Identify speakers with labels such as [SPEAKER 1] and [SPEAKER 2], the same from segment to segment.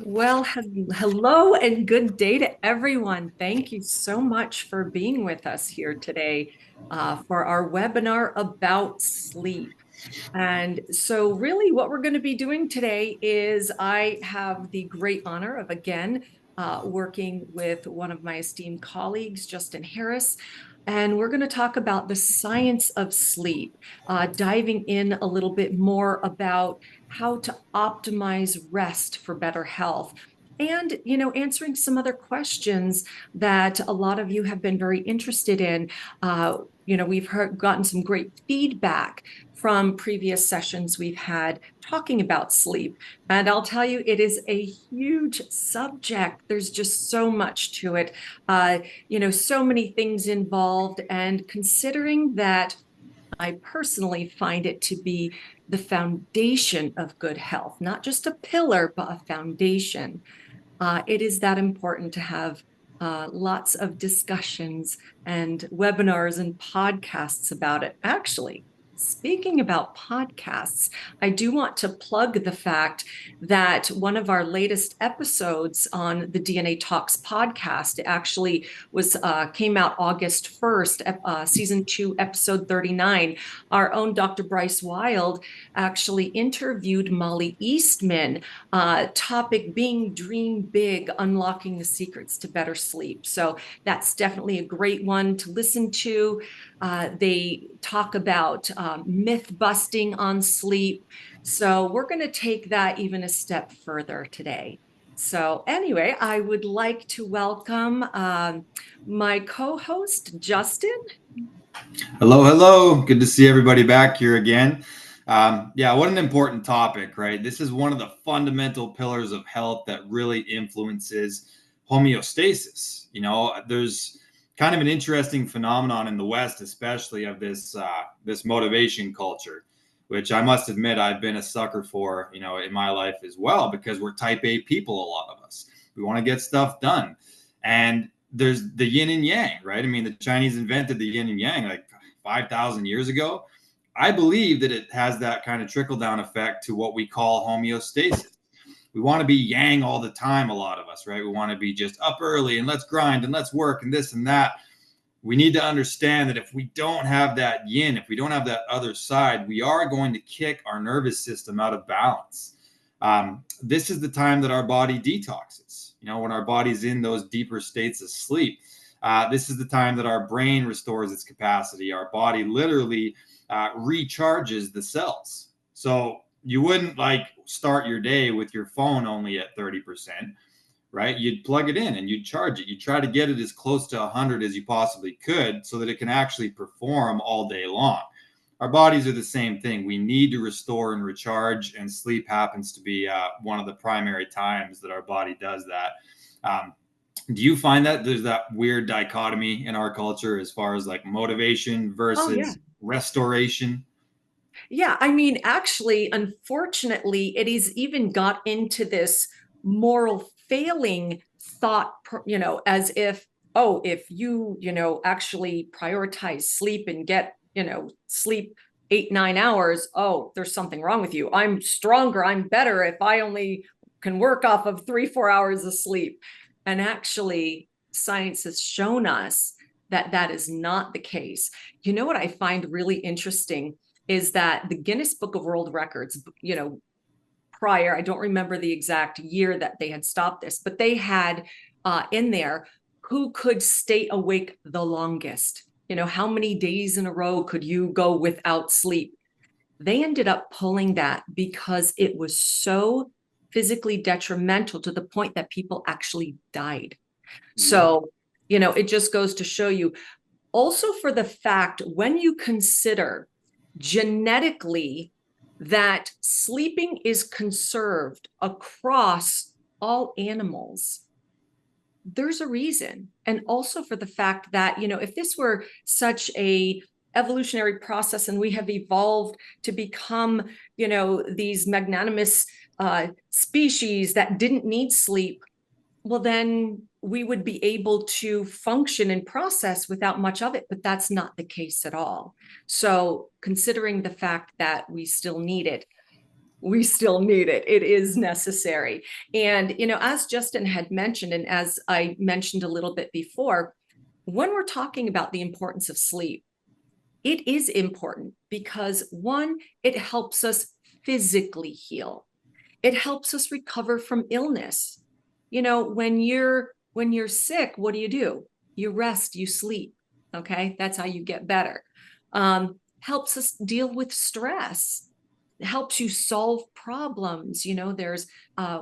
[SPEAKER 1] Well, hello and good day to everyone. Thank you so much for being with us here today for our webinar about sleep. And so really what we're going to be doing today is I have the great honor of again working with one of my esteemed colleagues, Justin Harris, and we're going to talk about the science of sleep, diving in a little bit more about how to optimize rest for better health. And, answering some other questions that a lot of you have been very interested in. We've gotten some great feedback from previous sessions we've had talking about sleep. And I'll tell you, it is a huge subject. There's just so much to it, so many things involved. And considering that I personally find it to be the foundation of good health, not just a pillar, but a foundation. It is that important to have lots of discussions and webinars and podcasts about it. Actually, speaking about podcasts, I do want to plug the fact that one of our latest episodes on the DNA Talks podcast actually came out August 1st, season 2, episode 39. Our own Dr. Bryce Wild actually interviewed Molly Eastman, topic being dream big, unlocking the secrets to better sleep. So that's definitely a great one to listen to. They talk about myth busting on sleep. So we're going to take that even a step further today. So anyway, I would like to welcome my co-host, Justin.
[SPEAKER 2] Hello, hello. Good to see everybody back here again. Yeah, what an important topic, right? This is one of the fundamental pillars of health that really influences homeostasis. There's kind of an interesting phenomenon in the West, especially of this motivation culture, which I must admit I've been a sucker for, in my life as well, because we're type A people, a lot of us. We want to get stuff done. And there's the yin and yang, right? I mean, the Chinese invented the yin and yang like 5,000 years ago. I believe that it has that kind of trickle down effect to what we call homeostasis. We want to be yang all the time, a lot of us, right? We want to be just up early and let's grind and let's work and this and that. We need to understand that if we don't have that yin, if we don't have that other side, we are going to kick our nervous system out of balance. This is the time that our body detoxes, when our body's in those deeper states of sleep. This is the time that our brain restores its capacity. Our body literally recharges the cells. So you wouldn't start your day with your phone only at 30%, right? You'd plug it in and you'd charge it. You try to get it as close to 100 as you possibly could so that it can actually perform all day long. Our bodies are the same thing. We need to restore and recharge, and sleep happens to be one of the primary times that our body does that. Do you find that there's that weird dichotomy in our culture as far as like motivation
[SPEAKER 1] Oh, yeah.
[SPEAKER 2] versus restoration?
[SPEAKER 1] Yeah, I mean, actually, unfortunately, it has even got into this moral failing thought, as if, oh, if you, actually prioritize sleep and get, sleep 8, 9 hours, oh, there's something wrong with you. I'm stronger, I'm better if I only can work off of 3, 4 hours of sleep. And actually, science has shown us that that is not the case. You know what I find really interesting is that the Guinness Book of World Records, prior, I don't remember the exact year that they had stopped this, but they had in there who could stay awake the longest. How many days in a row could you go without sleep? They ended up pulling that because it was so physically detrimental to the point that people actually died.
[SPEAKER 2] Yeah.
[SPEAKER 1] So, it just goes to show you also for the fact when you consider genetically that sleeping is conserved across all animals, there's a reason. And also for the fact that, if this were such a evolutionary process and we have evolved to become, these magnanimous species that didn't need sleep, well, then we would be able to function and process without much of it, but that's not the case at all. So considering the fact that we still need it, We still need it. It is necessary. And, as Justin had mentioned, and as I mentioned a little bit before, when we're talking about the importance of sleep, it is important because one, it helps us physically heal. It helps us recover from illness. When you're sick, what do? You rest, you sleep. Okay, that's how you get better. Helps us deal with stress. It helps you solve problems. There's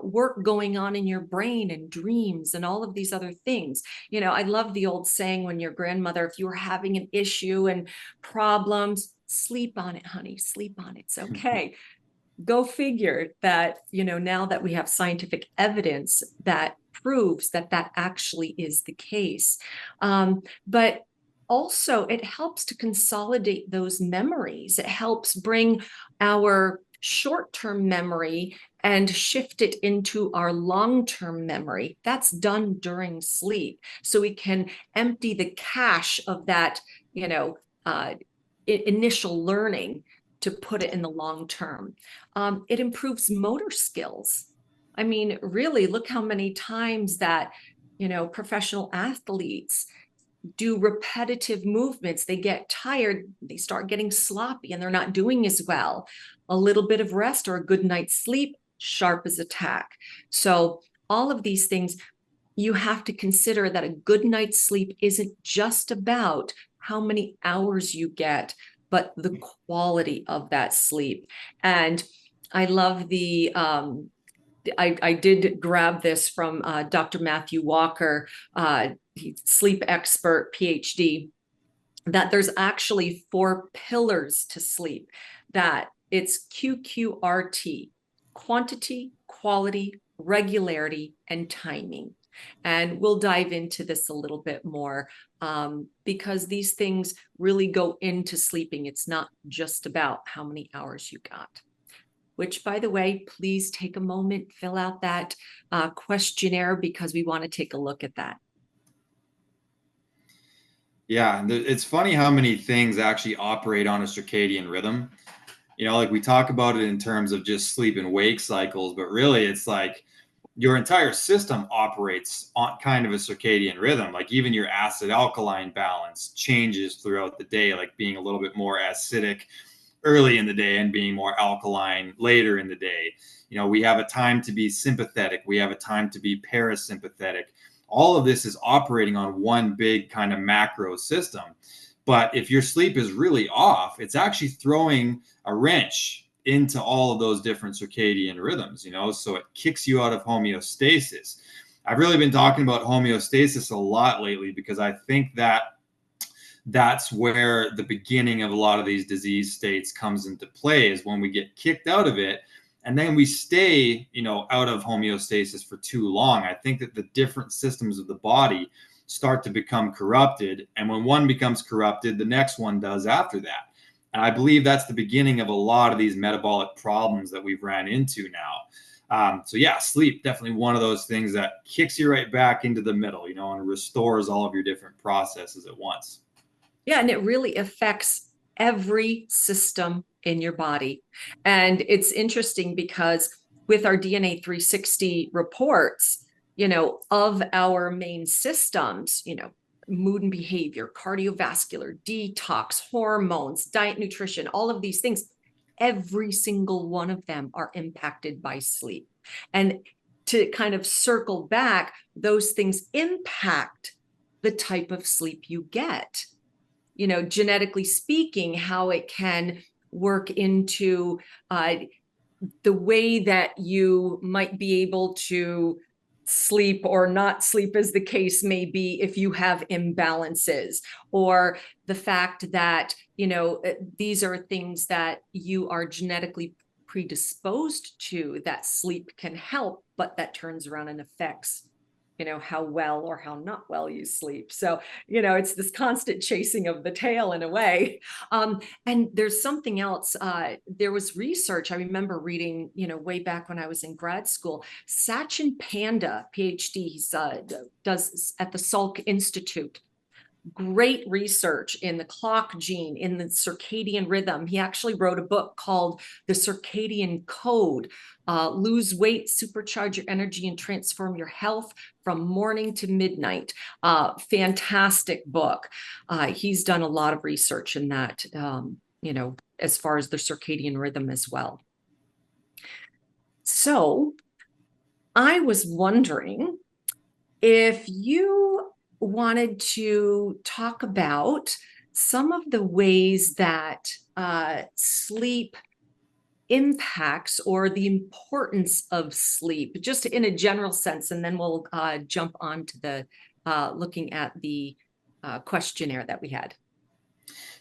[SPEAKER 1] work going on in your brain and dreams and all of these other things. I love the old saying when your grandmother, if you were having an issue and problems, sleep on it, honey, sleep on it. It's okay. Go figure that, now that we have scientific evidence that proves that that actually is the case. But also, it helps to consolidate those memories. It helps bring our short-term memory and shift it into our long-term memory. That's done during sleep. So we can empty the cache of that, initial learning to put it in the long term. It improves motor skills. I mean, really, look how many times that, professional athletes do repetitive movements. They get tired, they start getting sloppy, and they're not doing as well. A little bit of rest or a good night's sleep, sharp as a tack. So all of these things, you have to consider that a good night's sleep isn't just about how many hours you get, but the quality of that sleep. And I love I did grab this from Dr. Matthew Walker, sleep expert, PhD, that there's actually 4 pillars to sleep, that it's QQRT: quantity, quality, regularity, and timing. And we'll dive into this a little bit more because these things really go into sleeping. It's not just about how many hours you got. Which, by the way, please take a moment, fill out that questionnaire because we want to take a look at that.
[SPEAKER 2] Yeah, it's funny how many things actually operate on a circadian rhythm. Like we talk about it in terms of just sleep and wake cycles, but really it's like your entire system operates on kind of a circadian rhythm. Like even your acid alkaline balance changes throughout the day, like being a little bit more acidic early in the day and being more alkaline later in the day. We have a time to be sympathetic, we have a time to be parasympathetic. All of this is operating on one big kind of macro system. But if your sleep is really off, it's actually throwing a wrench into all of those different circadian rhythms, so it kicks you out of homeostasis. I've really been talking about homeostasis a lot lately because I think that that's where the beginning of a lot of these disease states comes into play, is when we get kicked out of it and then we stay, out of homeostasis for too long. I think that the different systems of the body start to become corrupted. And when one becomes corrupted, the next one does after that. And I believe that's the beginning of a lot of these metabolic problems that we've ran into now. So yeah, sleep, definitely one of those things that kicks you right back into the middle, and restores all of your different processes at once.
[SPEAKER 1] Yeah, and it really affects every system in your body. And it's interesting because with our DNA 360 reports, of our main systems, mood and behavior, cardiovascular, detox, hormones, diet, nutrition, all of these things, every single one of them are impacted by sleep. And to kind of circle back, those things impact the type of sleep you get. Genetically speaking, how it can work into the way that you might be able to sleep or not sleep, as the case may be, if you have imbalances, or the fact that, these are things that you are genetically predisposed to, that sleep can help, but that turns around and affects how well or how not well you sleep. So, it's this constant chasing of the tail in a way. And there's something else. There was research I remember reading, way back when I was in grad school. Sachin Panda, PhD, does at the Salk Institute. great research in the clock gene, in the circadian rhythm. He actually wrote a book called The Circadian Code, Lose Weight, Supercharge Your Energy, and Transform Your Health from Morning to Midnight. Fantastic book. He's done a lot of research in that, as far as the circadian rhythm as well. So I was wondering if you wanted to talk about some of the ways that sleep impacts, or the importance of sleep, just in a general sense, and then we'll jump on to the looking at the questionnaire that we had.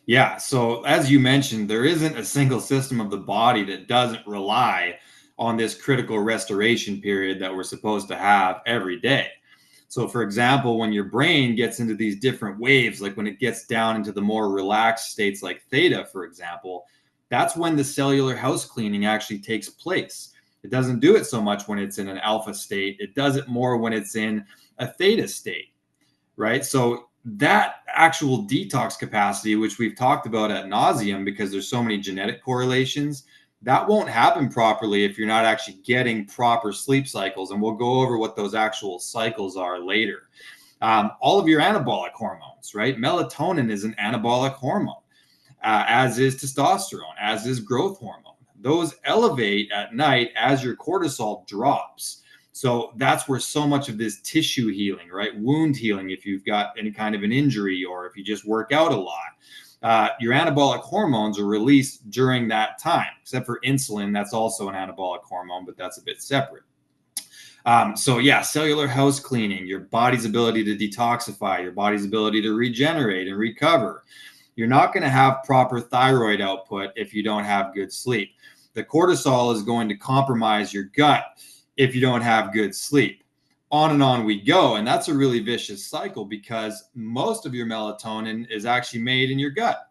[SPEAKER 2] Yeah. So, as you mentioned, there isn't a single system of the body that doesn't rely on this critical restoration period that we're supposed to have every day. So, for example, when your brain gets into these different waves, like when it gets down into the more relaxed states like theta, for example, that's when the cellular house cleaning actually takes place. It doesn't do it so much when it's in an alpha state, it does it more when it's in a theta state, right? So that actual detox capacity, which we've talked about at nauseum because there's so many genetic correlations, that won't happen properly if you're not actually getting proper sleep cycles. And we'll go over what those actual cycles are later. All of your anabolic hormones, right? Melatonin is an anabolic hormone, as is testosterone, as is growth hormone. Those elevate at night as your cortisol drops. So that's where so much of this tissue healing, right? Wound healing, if you've got any kind of an injury or if you just work out a lot, your anabolic hormones are released during that time, except for insulin. That's also an anabolic hormone, but that's a bit separate. So yeah, cellular house cleaning, your body's ability to detoxify, your body's ability to regenerate and recover. You're not going to have proper thyroid output if you don't have good sleep. The cortisol is going to compromise your gut if you don't have good sleep. On and on we go. And that's a really vicious cycle because most of your melatonin is actually made in your gut,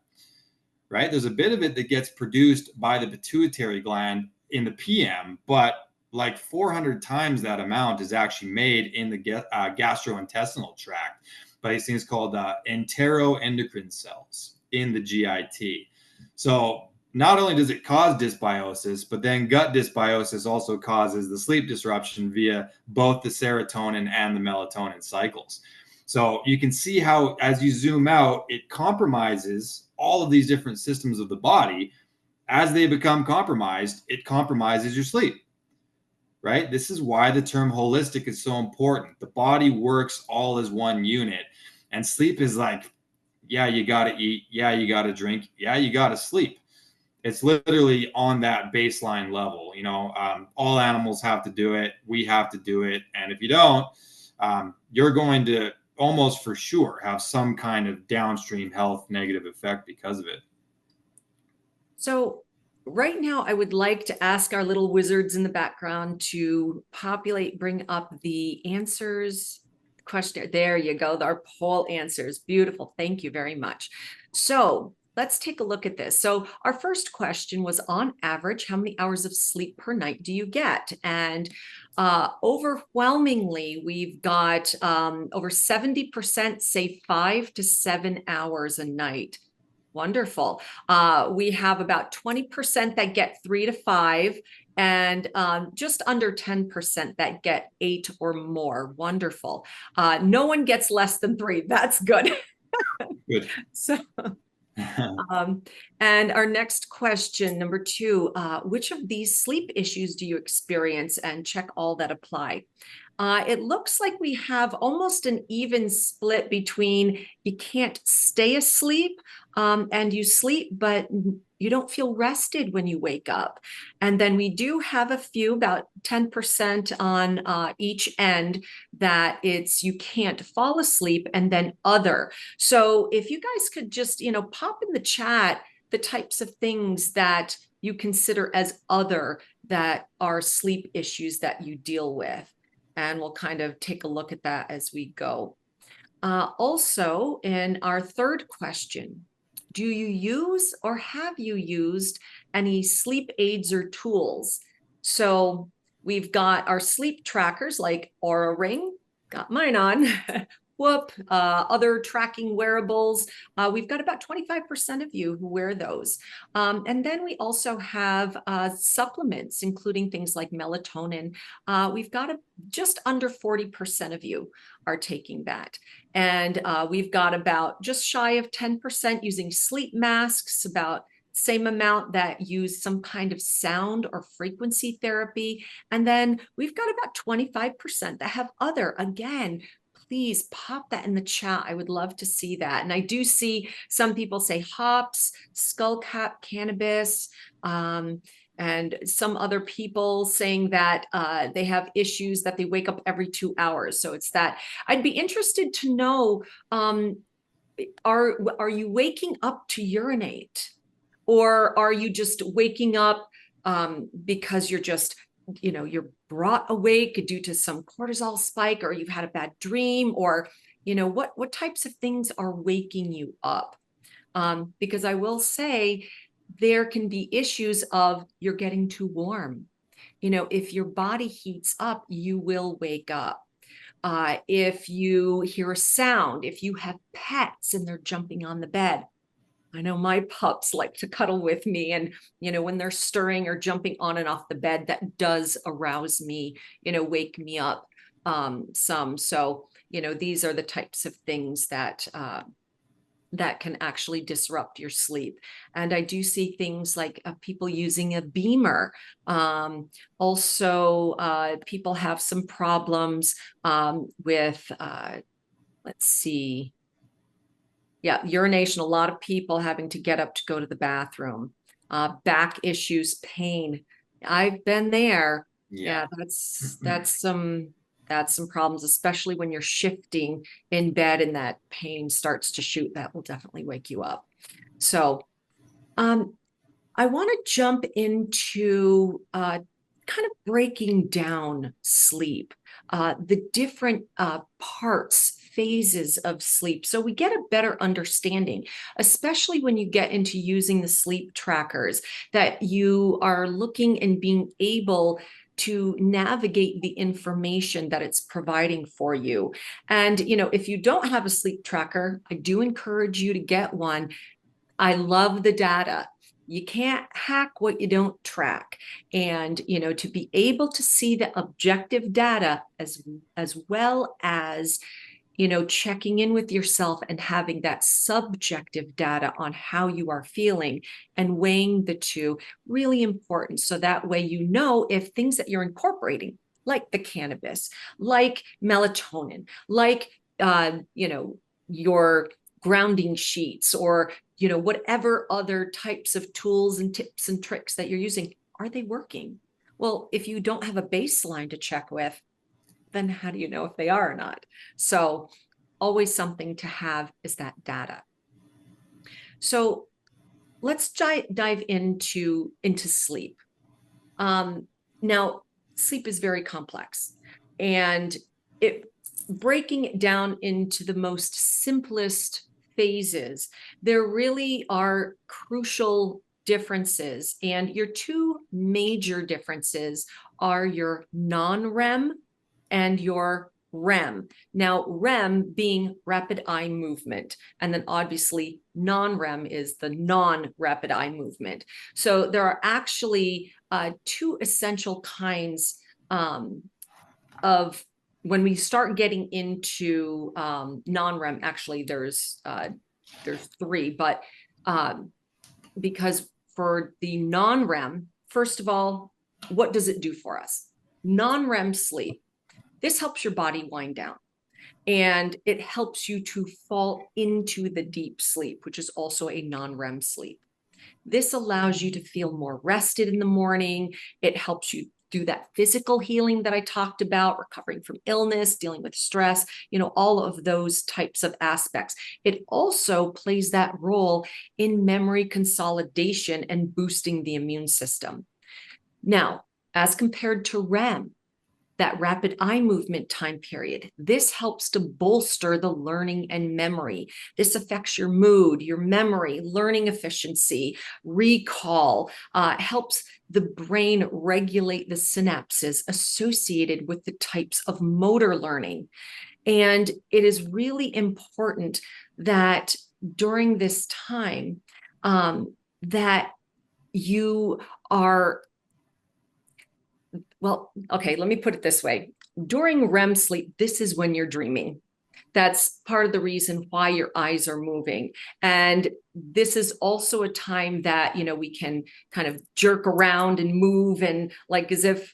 [SPEAKER 2] right? There's a bit of it that gets produced by the pituitary gland in the PM, but like 400 times that amount is actually made in the gastrointestinal tract by these things called enteroendocrine cells in the GIT. So not only does it cause dysbiosis, but then gut dysbiosis also causes the sleep disruption via both the serotonin and the melatonin cycles. So you can see how, as you zoom out, it compromises all of these different systems of the body. As they become compromised, it compromises your sleep, right? This is why the term holistic is so important. The body works all as one unit, and sleep is like, yeah, you got to eat. Yeah, you got to drink. Yeah, you got to sleep. It's literally on that baseline level. All animals have to do it. We have to do it. And if you don't, you're going to almost for sure have some kind of downstream health negative effect because of it.
[SPEAKER 1] So right now, I would like to ask our little wizards in the background to bring up the answers questionnaire. There you go, our poll answers. Beautiful. Thank you very much. So let's take a look at this. So our first question was, on average, how many hours of sleep per night do you get? And overwhelmingly, we've got over 70% say 5 to 7 hours a night. Wonderful. We have about 20% that get 3 to 5, and just under 10% that get 8 or more. Wonderful. No one gets less than 3. That's good.
[SPEAKER 2] Good.
[SPEAKER 1] So, and our next question, number 2, which of these sleep issues do you experience? And check all that apply. It looks like we have almost an even split between you can't stay asleep and you sleep, but you don't feel rested when you wake up. And then we do have a few, about 10% on each end, that it's you can't fall asleep, and then other. So if you guys could just, pop in the chat the types of things that you consider as other that are sleep issues that you deal with. And we'll kind of take a look at that as we go. Also, in our third question, do you use or have you used any sleep aids or tools? So we've got our sleep trackers like Aura Ring, got mine on, Whoop, other tracking wearables. We've got about 25% of you who wear those. And then we also have supplements, including things like melatonin. We've got just under 40% of you are taking that. And we've got about just shy of 10% using sleep masks, about same amount that use some kind of sound or frequency therapy. And then we've got about 25% that have other, again, please pop that in the chat. I would love to see that. And I do see some people say hops, skullcap, cannabis, and some other people saying that they have issues that they wake up every 2 hours. So it's that. I'd be interested to know, are you waking up to urinate? Or are you just waking up because you're just, you're brought awake due to some cortisol spike, or you've had a bad dream, or, what types of things are waking you up? Because I will say there can be issues of you're getting too warm. If your body heats up, you will wake up. If you hear a sound, if you have pets and they're jumping on the bed. I know my pups like to cuddle with me, and when they're stirring or jumping on and off the bed, that does arouse me, wake me up some. So these are the types of things that that can actually disrupt your sleep. And I do see things like people using a beamer. Also, people have some problems with let's see. Yeah, urination, a lot of people having to get up to go to the bathroom. Back issues, pain. I've been there. Yeah, that's some problems, especially when you're shifting in bed and that pain starts to shoot. That will definitely wake you up. So I want to jump into kind of breaking down sleep, the different parts, phases of sleep, so we get a better understanding, especially when you get into using the sleep trackers, that you are looking and being able to navigate the information that it's providing for you. And, if you don't have a sleep tracker, I do encourage you to get one. I love the data. You can't hack what you don't track. And, to be able to see the objective data as well as, checking in with yourself and having that subjective data on how you are feeling and weighing the two, really important. So that way, if things that you're incorporating, like the cannabis, like melatonin, like, your grounding sheets, or whatever other types of tools and tips and tricks that you're using, are they working? Well, if you don't have a baseline to check with, then how do you know if they are or not? So always something to have is that data. So let's dive into sleep. Now, sleep is very complex, and breaking it down into the most simplest phases, there really are crucial differences. And your two major differences are your non-REM and your REM. Now, REM being rapid eye movement, and then obviously non-REM is the non-rapid eye movement. So there are actually two essential kinds of, when we start getting into non-REM, actually there's three, but because for the non-REM, first of all, what does it do for us? Non-REM sleep, this helps your body wind down, and it helps you to fall into the deep sleep, which is also a non-REM sleep. This allows you to feel more rested in the morning. It helps you do that physical healing that I talked about, recovering from illness, dealing with stress, all of those types of aspects. It also plays that role in memory consolidation and boosting the immune system. Now, as compared to REM, that rapid eye movement time period, this helps to bolster the learning and memory. This affects your mood, your memory, learning efficiency, recall, helps the brain regulate the synapses associated with the types of motor learning. And it is really important that during this time that you are, well, okay, let me put it this way. During REM sleep, this is when you're dreaming. That's part of the reason why your eyes are moving. And this is also a time that, we can kind of jerk around and move and like as if,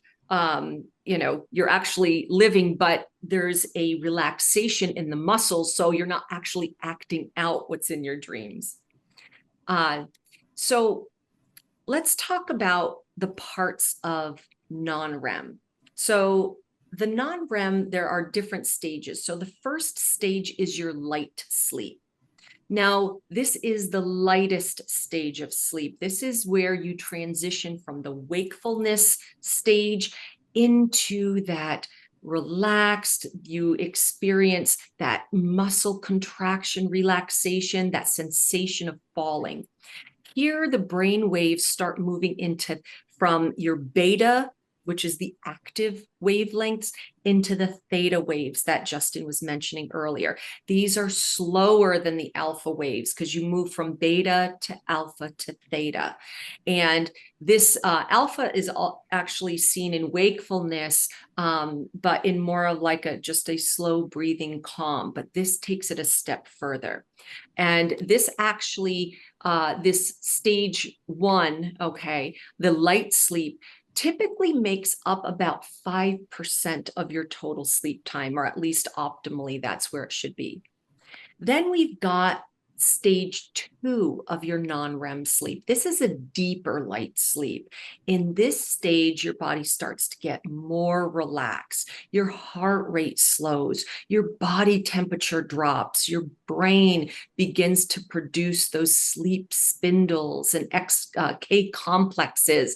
[SPEAKER 1] you're actually living, but there's a relaxation in the muscles. So you're not actually acting out what's in your dreams. So let's talk about the parts of non-REM. So the non-REM, there are different stages. So the first stage is your light sleep. Now, this is the lightest stage of sleep. This is where you transition from the wakefulness stage into that relaxed, you experience that muscle contraction, relaxation, that sensation of falling. Here, the brain waves start moving into from your beta, which is the active wavelengths, into the theta waves that Justin was mentioning earlier. These are slower than the alpha waves because you move from beta to alpha to theta. And this alpha is actually seen in wakefulness, but in more like just a slow breathing calm. But this takes it a step further. And this actually, this stage 1, okay, the light sleep, typically makes up about 5% of your total sleep time, or at least optimally, that's where it should be. Then we've got stage 2 of your non-REM sleep. This is a deeper light sleep. In this stage, your body starts to get more relaxed. Your heart rate slows. Your body temperature drops. Your brain begins to produce those sleep spindles and K complexes.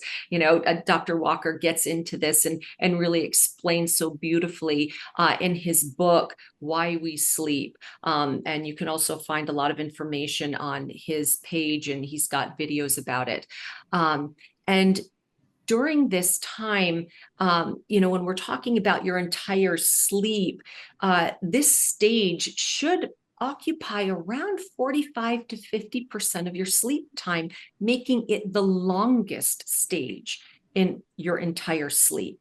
[SPEAKER 1] Dr. Walker gets into this and really explains so beautifully in his book, Why We Sleep. And you can also find a lot of information on his page, and he's got videos about it. And during this time, when we're talking about your entire sleep, this stage should occupy around 45 to 50% of your sleep time, making it the longest stage in your entire sleep.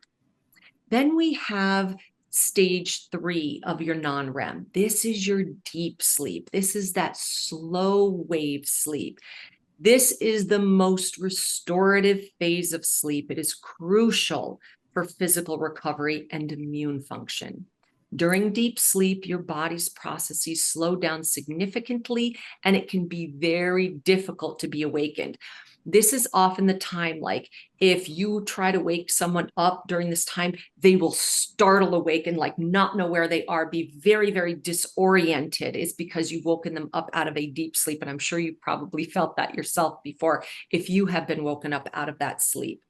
[SPEAKER 1] Then we have stage 3 of your non-REM. This is your deep sleep. This is that slow wave sleep. This is the most restorative phase of sleep. It is crucial for physical recovery and immune function. During deep sleep, your body's processes slow down significantly, and it can be very difficult to be awakened. This is often the time, like if you try to wake someone up during this time, they will startle awake and like not know where they are, be very, very disoriented. It's because you've woken them up out of a deep sleep. And I'm sure you've probably felt that yourself before if you have been woken up out of that sleep.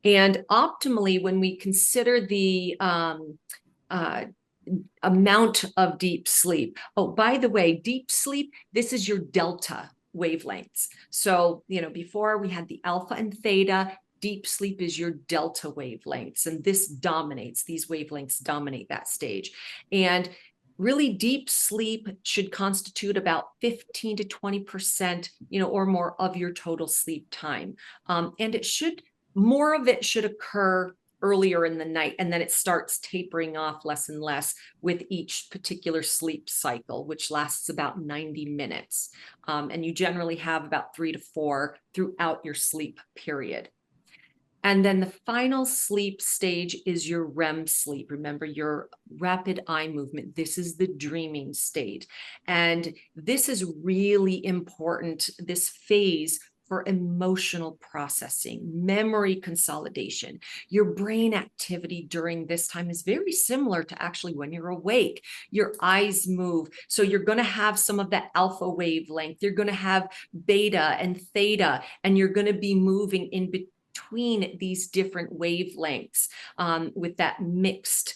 [SPEAKER 1] And optimally, when we consider the amount of deep sleep. Oh, by the way, deep sleep, this is your delta wavelengths. So, before we had the alpha and theta, deep sleep is your delta wavelengths. And this dominates, these wavelengths dominate that stage. And really deep sleep should constitute about 15 to 20%, or more of your total sleep time. And more of it should occur earlier in the night, and then it starts tapering off less and less with each particular sleep cycle, which lasts about 90 minutes. And you generally have about 3 to 4 throughout your sleep period. And then the final sleep stage is your REM sleep. Remember, your rapid eye movement. This is the dreaming state. And this is really important, this phase, for emotional processing, memory consolidation. Your brain activity during this time is very similar to actually when you're awake. Your eyes move. So you're going to have some of that alpha wavelength. You're going to have beta and theta, and you're going to be moving in between these different wavelengths with that mixed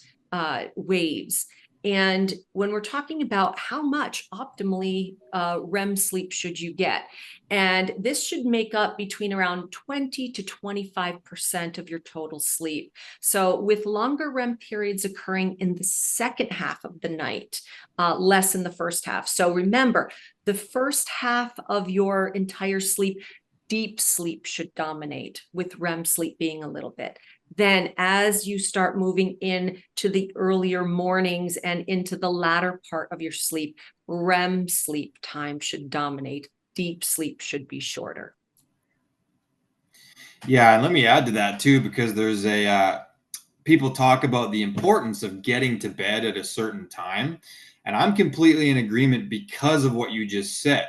[SPEAKER 1] waves. And when we're talking about how much optimally REM sleep should you get, and this should make up between around 20 to 25% of your total sleep. So with longer REM periods occurring in the second half of the night, less in the first half. So remember, the first half of your entire sleep, deep sleep should dominate, with REM sleep being a little bit. Then as you start moving into the earlier mornings and into the latter part of your sleep, REM sleep time should dominate. Deep sleep should be shorter.
[SPEAKER 2] Yeah, and let me add to that too, because there's people talk about the importance of getting to bed at a certain time, and I'm completely in agreement because of what you just said.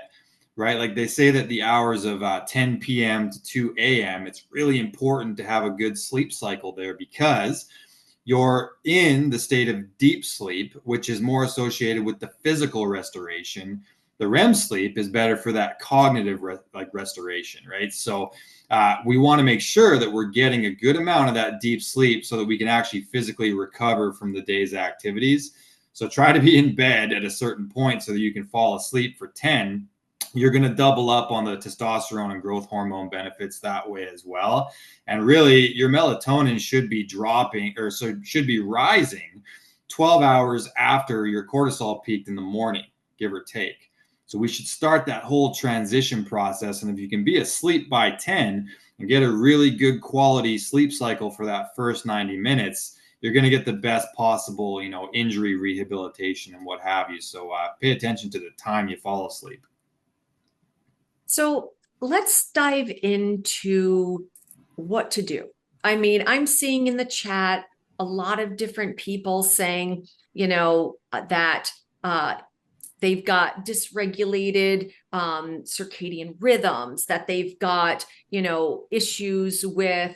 [SPEAKER 2] Right, like they say that the hours of 10 p.m. to 2 a.m. it's really important to have a good sleep cycle there, because you're in the state of deep sleep, which is more associated with the physical restoration. The REM sleep is better for that cognitive restoration, right? So we want to make sure that we're getting a good amount of that deep sleep so that we can actually physically recover from the day's activities. So try to be in bed at a certain point so that you can fall asleep for 10. You're going to double up on the testosterone and growth hormone benefits that way as well. And really, your melatonin should be dropping, or so should be rising 12 hours after your cortisol peaked in the morning, give or take. So we should start that whole transition process. And if you can be asleep by 10 and get a really good quality sleep cycle for that first 90 minutes, you're going to get the best possible, injury rehabilitation and what have you. So pay attention to the time you fall asleep.
[SPEAKER 1] So let's dive into what to do. I mean, I'm seeing in the chat a lot of different people saying, that they've got dysregulated circadian rhythms, that they've got, issues with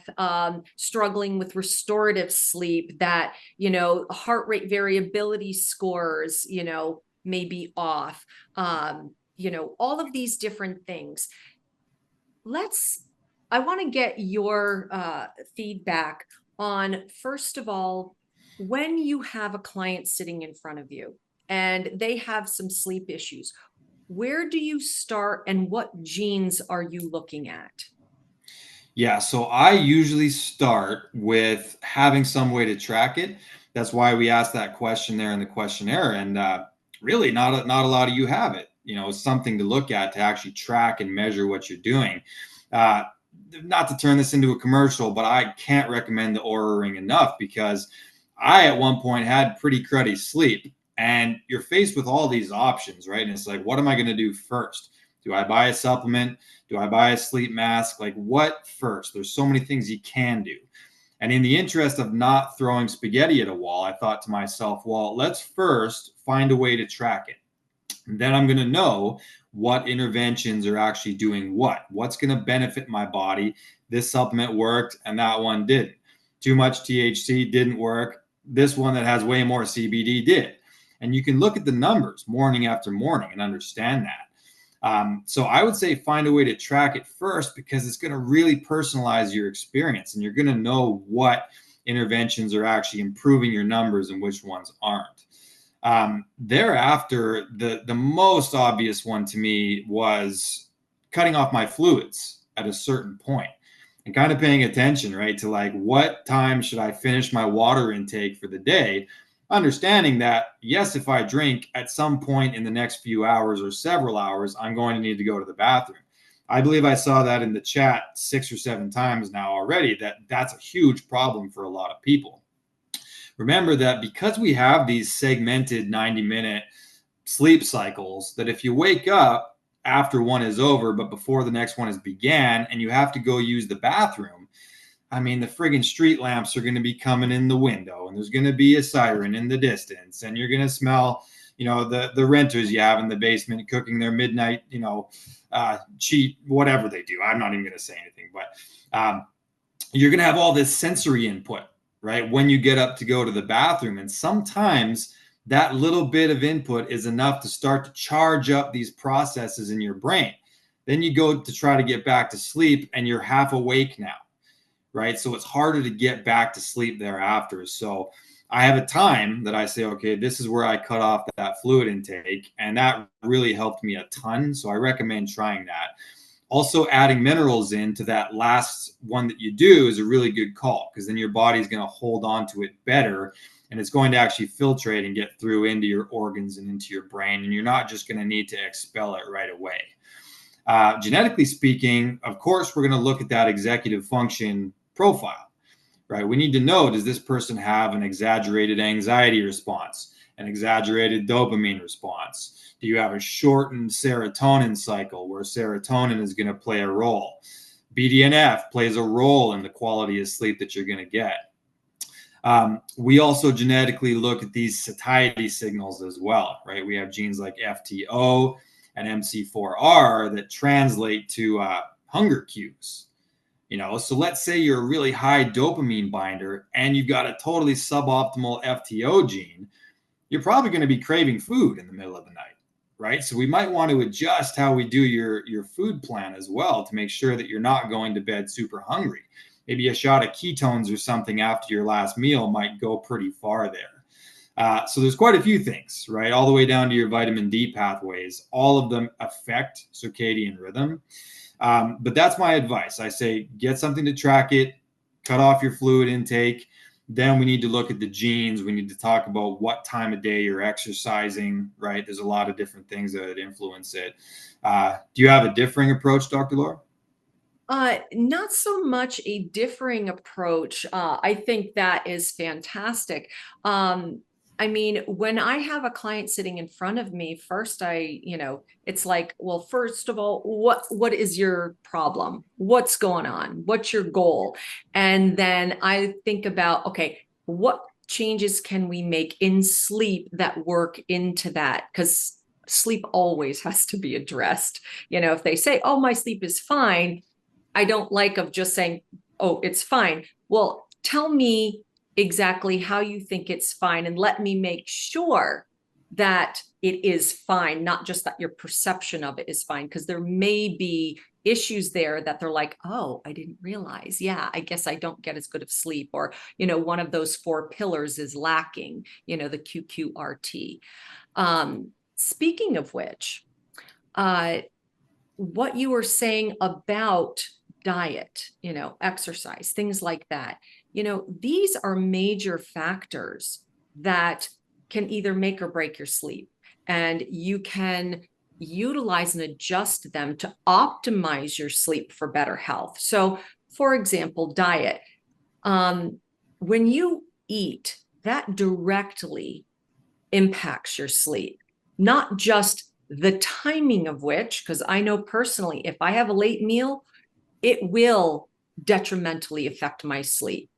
[SPEAKER 1] struggling with restorative sleep, that, heart rate variability scores, may be off. All of these different things. I want to get your feedback on, first of all, when you have a client sitting in front of you and they have some sleep issues, where do you start and what genes are you looking at?
[SPEAKER 2] Yeah, so I usually start with having some way to track it. That's why we asked that question there in the questionnaire, and really, not a lot of you have it. It's something to look at to actually track and measure what you're doing. Uh, Not to turn this into a commercial, but I can't recommend the Aura Ring enough, because I at one point had pretty cruddy sleep, and you're faced with all these options, right? And it's like, what am I going to do first? Do I buy a supplement? Do I buy a sleep mask? Like, what first? There's so many things you can do. And in the interest of not throwing spaghetti at a wall, I thought to myself, well, let's first find a way to track it. And then I'm going to know what interventions are actually doing what's going to benefit my body. This supplement worked and that one didn't. Too much THC didn't work. This one that has way more CBD did. And you can look at the numbers morning after morning and understand that. So I would say find a way to track it first, because it's going to really personalize your experience, and you're going to know what interventions are actually improving your numbers and which ones aren't. Thereafter, the most obvious one to me was cutting off my fluids at a certain point and kind of paying attention, right, to like, what time should I finish my water intake for the day? Understanding that, yes, if I drink at some point in the next few hours or several hours, I'm going to need to go to the bathroom. I believe I saw that in the chat 6 or 7 times now already, that's a huge problem for a lot of people. Remember that because we have these segmented 90-minute sleep cycles, that if you wake up after one is over, but before the next one has began, and you have to go use the bathroom, I mean, the friggin' street lamps are going to be coming in the window, and there's going to be a siren in the distance, and you're going to smell, the renters you have in the basement cooking their midnight, cheat, whatever they do. I'm not even going to say anything, but you're going to have all this sensory input, right, when you get up to go to the bathroom. And sometimes that little bit of input is enough to start to charge up these processes in your brain. Then you go to try to get back to sleep, and you're half awake now. Right. So it's harder to get back to sleep thereafter. So I have a time that I say, okay, this is where I cut off that fluid intake. And that really helped me a ton. So I recommend trying that. Also, adding minerals into that last one that you do is a really good call, because then your body's going to hold on to it better, and it's going to actually filtrate and get through into your organs and into your brain. And you're not just going to need to expel it right away. Genetically speaking, of course, we're going to look at that executive function profile, right? We need to know, does this person have an exaggerated anxiety response, an exaggerated dopamine response? Do you have a shortened serotonin cycle where serotonin is going to play a role? BDNF plays a role in the quality of sleep that you're going to get. We also genetically look at these satiety signals as well, right? We have genes like FTO and MC4R that translate to hunger cues. So let's say you're a really high dopamine binder and you've got a totally suboptimal FTO gene. You're probably going to be craving food in the middle of the night, right? So we might want to adjust how we do your food plan as well to make sure that you're not going to bed super hungry. Maybe a shot of ketones or something after your last meal might go pretty far there. So there's quite a few things, right? All the way down to your vitamin D pathways. All of them affect circadian rhythm. But that's my advice. I say, get something to track it, cut off your fluid intake. Then we need to look at the genes. We need to talk about what time of day you're exercising, right? There's a lot of different things that influence it. Do you have a differing approach, Dr. Laura?
[SPEAKER 1] Not so much a differing approach. I think that is fantastic. I mean, when I have a client sitting in front of me, first it's like, well, first of all, what is your problem? What's going on? What's your goal? And then I think about, okay, what changes can we make in sleep that work into that? Because sleep always has to be addressed. If they say, oh, my sleep is fine, I don't like of just saying, oh, it's fine. Well, tell me exactly how you think it's fine, and let me make sure that it is fine, not just that your perception of it is fine, because there may be issues there that they're like, oh, I didn't realize. Yeah, I guess I don't get as good of sleep, or, one of those 4 pillars is lacking, the QQRT. Speaking of which, what you were saying about diet, exercise, things like that, these are major factors that can either make or break your sleep. And you can utilize and adjust them to optimize your sleep for better health. So, for example, diet. When you eat, that directly impacts your sleep, not just the timing of which, because I know personally, if I have a late meal, it will detrimentally affect my sleep.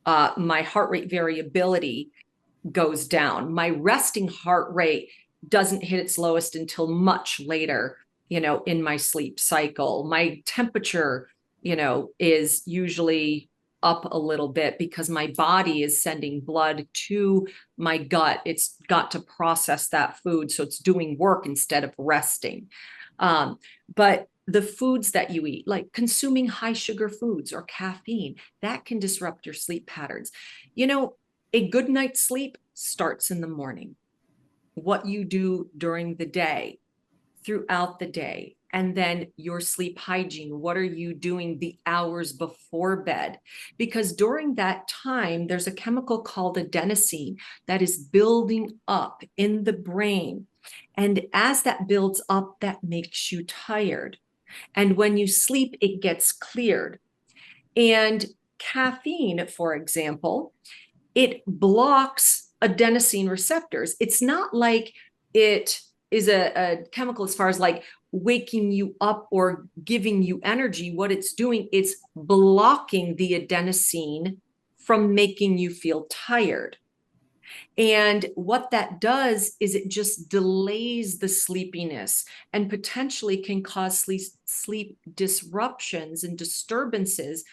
[SPEAKER 1] My heart rate variability goes down. My resting heart rate doesn't hit its lowest until much later, in my sleep cycle. My temperature, is usually up a little bit because my body is sending blood to my gut. It's got to process that food, so it's doing work instead of resting. But the foods that you eat, like consuming high sugar foods or caffeine, that can disrupt your sleep patterns. A good night's sleep starts in the morning. What you do during the day, throughout the day, and then your sleep hygiene. What are you doing the hours before bed? Because during that time, there's a chemical called adenosine that is building up in the brain. And as that builds up, that makes you tired. And when you sleep, it gets cleared. And caffeine, for example, it blocks adenosine receptors. It's not like it is a chemical as far as like waking you up or giving you energy. What it's doing, it's blocking the adenosine from making you feel tired. And what that does is it just delays the sleepiness and potentially can cause sleep disruptions and disturbances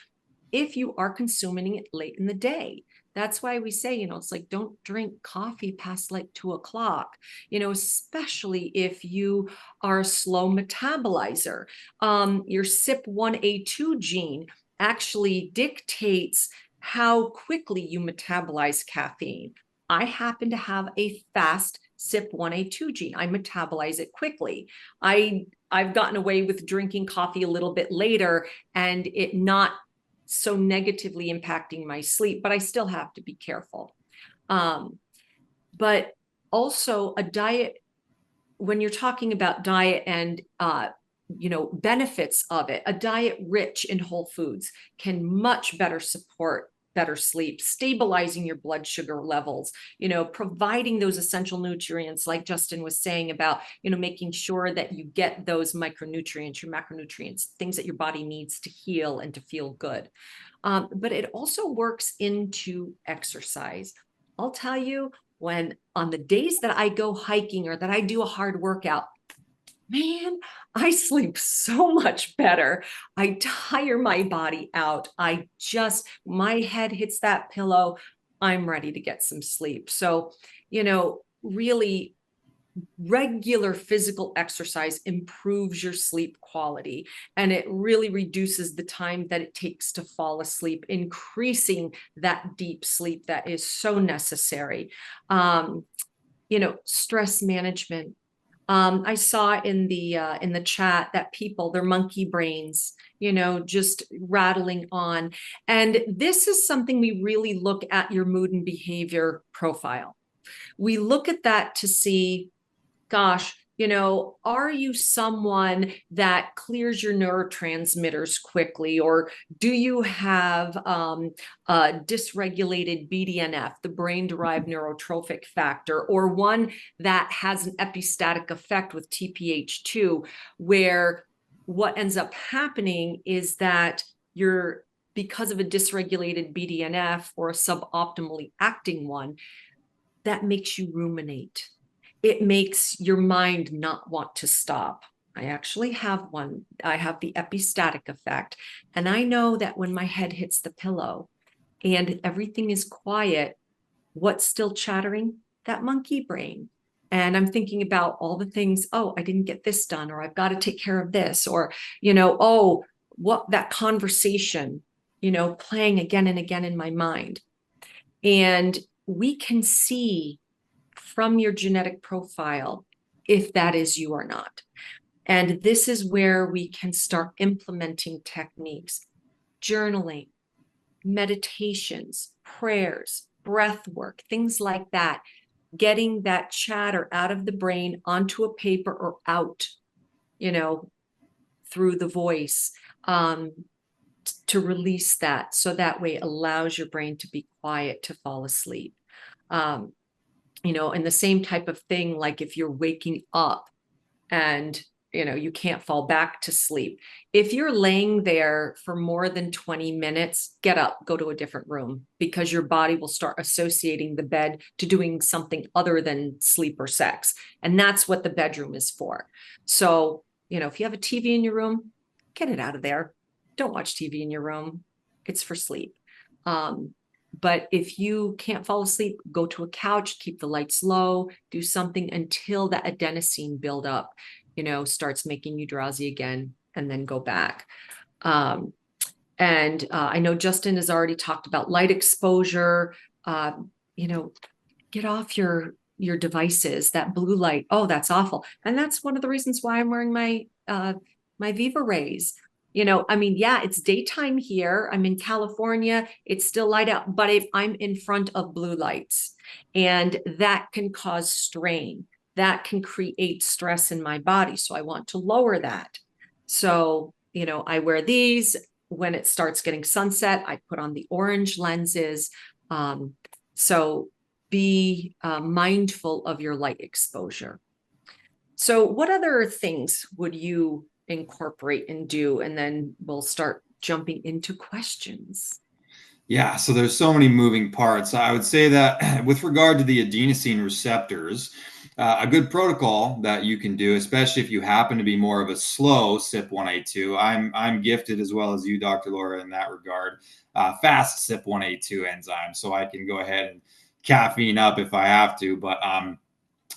[SPEAKER 1] if you are consuming it late in the day. That's why we say, it's like, don't drink coffee past like 2 o'clock, especially if you are a slow metabolizer. Your CYP1A2 gene actually dictates how quickly you metabolize caffeine. I happen to have a fast CYP1A2 gene. I metabolize it quickly. I've gotten away with drinking coffee a little bit later and it not so negatively impacting my sleep, but I still have to be careful. But also a diet, when you're talking about diet and benefits of it, a diet rich in whole foods can much better support better sleep, stabilizing your blood sugar levels, providing those essential nutrients like Justin was saying about, making sure that you get those micronutrients, your macronutrients, things that your body needs to heal and to feel good. But it also works into exercise. I'll tell you, when on the days that I go hiking or that I do a hard workout, man, I sleep so much better. I tire my body out. My head hits that pillow. I'm ready to get some sleep. So, really regular physical exercise improves your sleep quality, and it really reduces the time that it takes to fall asleep, increasing that deep sleep that is so necessary. Stress management. I saw in the chat that people, their monkey brains, just rattling on. And this is something we really look at your mood and behavior profile. We look at that to see, gosh, are you someone that clears your neurotransmitters quickly, or do you have dysregulated BDNF, the brain-derived neurotrophic factor, or one that has an epistatic effect with TPH2, where what ends up happening is that because of a dysregulated BDNF or a suboptimally acting one, that makes you ruminate. It makes your mind not want to stop. I actually have one. I have the epistatic effect. And I know that when my head hits the pillow and everything is quiet, what's still chattering? That monkey brain. And I'm thinking about all the things, oh, I didn't get this done, or I've got to take care of this, or, oh, what that conversation, playing again and again in my mind. And we can see from your genetic profile if that is you or not. And this is where we can start implementing techniques, journaling, meditations, prayers, breath work, things like that, getting that chatter out of the brain onto a paper or out, through the voice, to release that. So that way it allows your brain to be quiet, to fall asleep. And the same type of thing, like if you're waking up and, you can't fall back to sleep. If you're laying there for more than 20 minutes, get up, go to a different room, because your body will start associating the bed to doing something other than sleep or sex. And that's what the bedroom is for. So, if you have a TV in your room, get it out of there. Don't watch TV in your room. It's for sleep. But if you can't fall asleep, go to a couch, keep the lights low, do something until that adenosine buildup, starts making you drowsy again, and then go back. I know Justin has already talked about light exposure. Get off your devices, that blue light. Oh, that's awful. And that's one of the reasons why I'm wearing my Viva Rays. Yeah, it's daytime here. I'm in California. It's still light out, but if I'm in front of blue lights, and that can cause strain, that can create stress in my body. So I want to lower that. So, I wear these. When it starts getting sunset, I put on the orange lenses. So be mindful of your light exposure. So what other things would you incorporate and do? And then we'll start jumping into questions.
[SPEAKER 2] Yeah, so there's so many moving parts. I would say that with regard to the adenosine receptors, a good protocol that you can do, especially if you happen to be more of a slow CYP1A2. I'm gifted, as well as you, Dr. Laura, in that regard. Fast CYP1A2 enzyme, so I can go ahead and caffeine up if I have to. But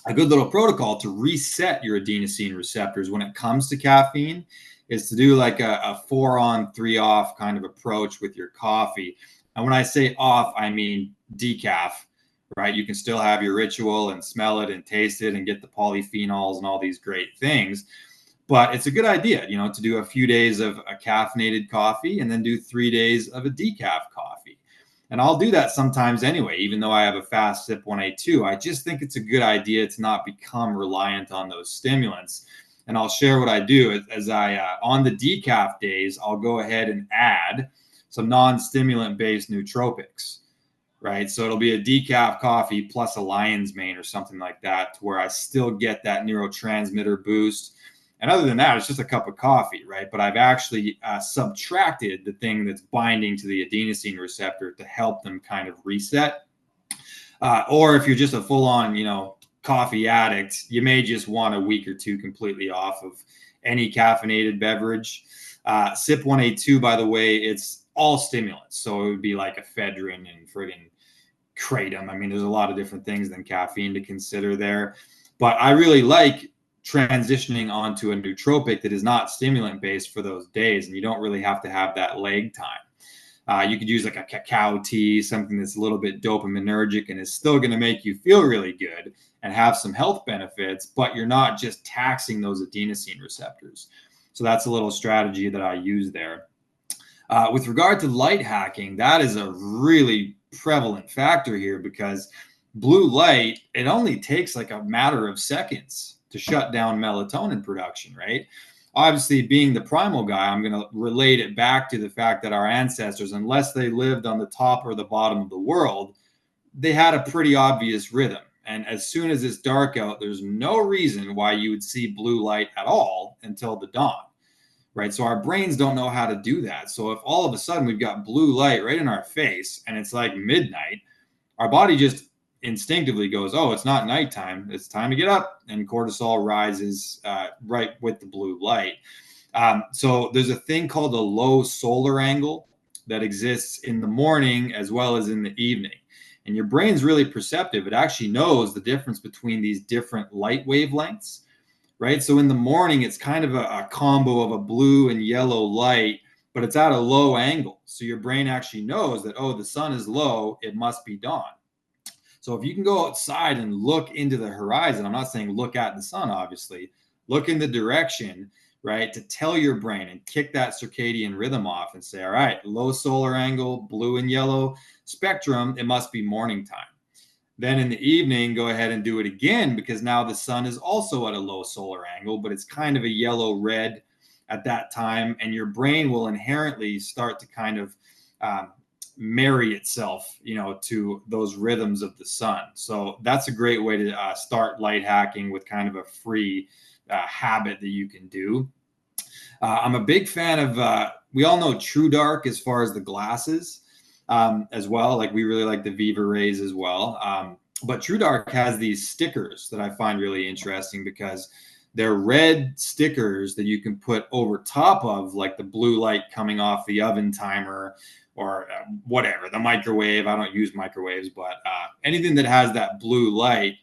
[SPEAKER 2] a good little protocol to reset your adenosine receptors when it comes to caffeine is to do like a 4 on 3 off kind of approach with your coffee. And when I say off, I mean decaf, right? You can still have your ritual and smell it and taste it and get the polyphenols and all these great things. But it's a good idea, to do a few days of a caffeinated coffee and then do 3 days of a decaf coffee. And I'll do that sometimes anyway, even though I have a fast sip 1A2. I just think it's a good idea to not become reliant on those stimulants. And I'll share what I do as I, on the decaf days, I'll go ahead and add some non-stimulant based nootropics, right? So it'll be a decaf coffee plus a lion's mane or something like that, to where I still get that neurotransmitter boost. And other than that, it's just a cup of coffee, right? But I've actually subtracted the thing that's binding to the adenosine receptor to help them kind of reset. Or if you're just a full-on, coffee addict, you may just want a week or two completely off of any caffeinated beverage. Sip 1A2, by the way, it's all stimulants. So it would be like ephedrine and friggin' kratom. I mean, there's a lot of different things than caffeine to consider there. But I really like transitioning onto a nootropic that is not stimulant based for those days, and you don't really have to have that lag time. You could use like a cacao tea, something that's a little bit dopaminergic and is still going to make you feel really good and have some health benefits, but you're not just taxing those adenosine receptors. So that's a little strategy that I use there. With regard to light hacking, that is a really prevalent factor here, because blue light, it only takes like a matter of seconds to shut down melatonin production, right? Obviously, being the primal guy, I'm going to relate it back to the fact that our ancestors, unless they lived on the top or the bottom of the world, they had a pretty obvious rhythm. And as soon as it's dark out, there's no reason why you would see blue light at all until the dawn, right? So our brains don't know how to do that. So if all of a sudden we've got blue light right in our face and it's like midnight, our body just instinctively goes, oh, it's not nighttime, it's time to get up, and cortisol rises right with the blue light. So there's a thing called a low solar angle that exists in the morning as well as in the evening, and your brain's really perceptive. It actually knows the difference between these different light wavelengths, right? So in the morning, it's kind of a combo of a blue and yellow light, but it's at a low angle. So your brain actually knows that, oh, the sun is low, it must be dawn. So if you can go outside and look into the horizon, I'm not saying look at the sun, obviously, look in the direction, right, to tell your brain and kick that circadian rhythm off and say, all right, low solar angle, blue and yellow spectrum, it must be morning time. Then in the evening, go ahead and do it again, because now the sun is also at a low solar angle, but it's kind of a yellow red at that time. And your brain will inherently start to kind of marry itself, to those rhythms of the sun. So that's a great way to start light hacking with kind of a free habit that you can do. I'm a big fan of, we all know True Dark as far as the glasses as well. Like we really like the Viva Rays as well. But True Dark has these stickers that I find really interesting, because they're red stickers that you can put over top of like the blue light coming off the oven timer or whatever, the microwave. I don't use microwaves, but anything that has that blue light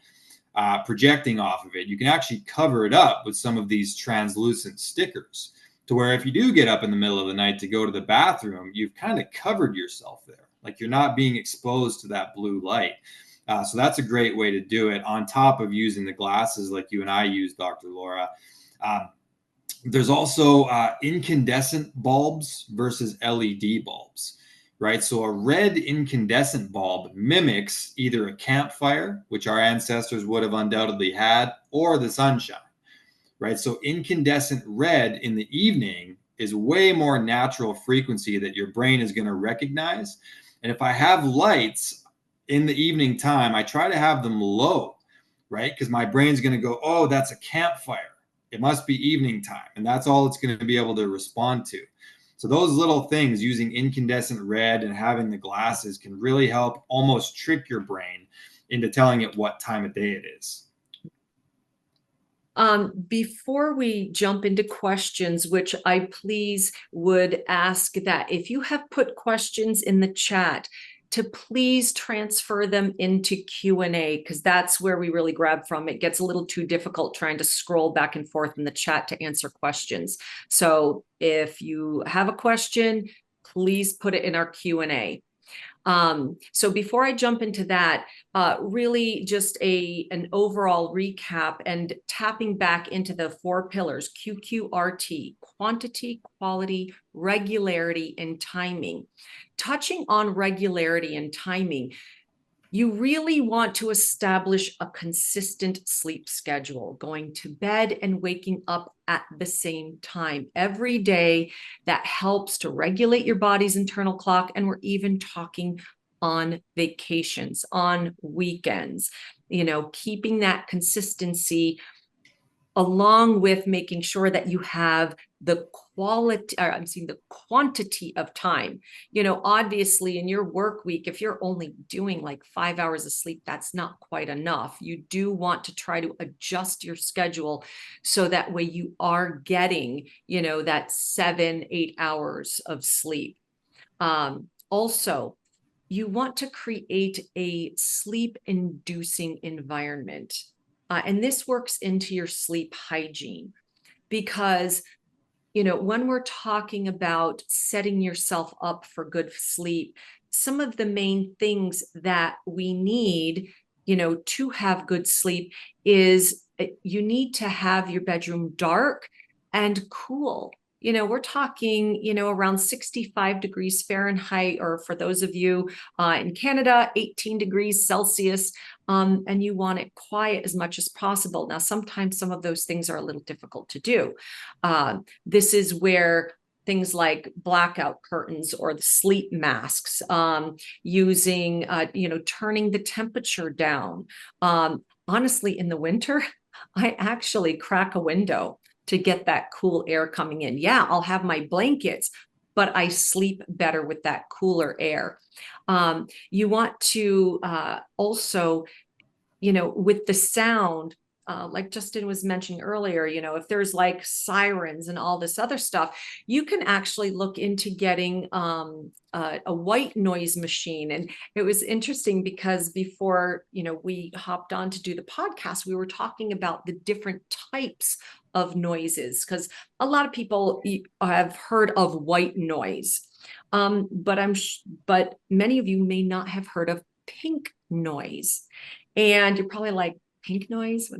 [SPEAKER 2] projecting off of it, you can actually cover it up with some of these translucent stickers, to where if you do get up in the middle of the night to go to the bathroom, you've kind of covered yourself there. Like you're not being exposed to that blue light. So that's a great way to do it, on top of using the glasses like you and I use, Dr. Laura. There's also incandescent bulbs versus LED bulbs, right? So a red incandescent bulb mimics either a campfire, which our ancestors would have undoubtedly had, or the sunshine, right? So incandescent red in the evening is way more natural frequency that your brain is going to recognize. And if I have lights in the evening time, I try to have them low, right? Because my brain's going to go, oh, that's a campfire, it must be evening time. And that's all it's going to be able to respond to. So those little things, using incandescent red and having the glasses, can really help almost trick your brain into telling it what time of day it is.
[SPEAKER 1] Before we jump into questions, which I please would ask that if you have put questions in the chat, to please transfer them into Q&A, because that's where we really grab from. It gets a little too difficult trying to scroll back and forth in the chat to answer questions. So if you have a question, please put it in our Q&A. So before I jump into that, really just an overall recap and tapping back into the 4 pillars, QQRT, quantity, quality, regularity, and timing. Touching on regularity and timing, you really want to establish a consistent sleep schedule, going to bed and waking up at the same time every day. That helps to regulate your body's internal clock. And we're even talking on vacations, on weekends, keeping that consistency along with making sure that you have the quantity of time. Obviously in your work week, if you're only doing like 5 hours of sleep, that's not quite enough. You do want to try to adjust your schedule so that way you are getting, that 7-8 hours of sleep. Also, you want to create a sleep inducing environment. And this works into your sleep hygiene because, when we're talking about setting yourself up for good sleep, some of the main things that we need, to have good sleep is you need to have your bedroom dark and cool. We're talking, around 65 degrees Fahrenheit, or for those of you in Canada, 18 degrees Celsius. And you want it quiet as much as possible. Now, sometimes some of those things are a little difficult to do. This is where things like blackout curtains or the sleep masks, using, turning the temperature down. Honestly, in the winter, I actually crack a window to get that cool air coming in. Yeah, I'll have my blankets, but I sleep better with that cooler air. You want to also, with the sound, like Justin was mentioning earlier, if there's like sirens and all this other stuff, you can actually look into getting a white noise machine. And it was interesting because before, we hopped on to do the podcast, we were talking about the different types of noises, because a lot of people have heard of white noise. But many of you may not have heard of pink noise. And you're probably like, pink noise?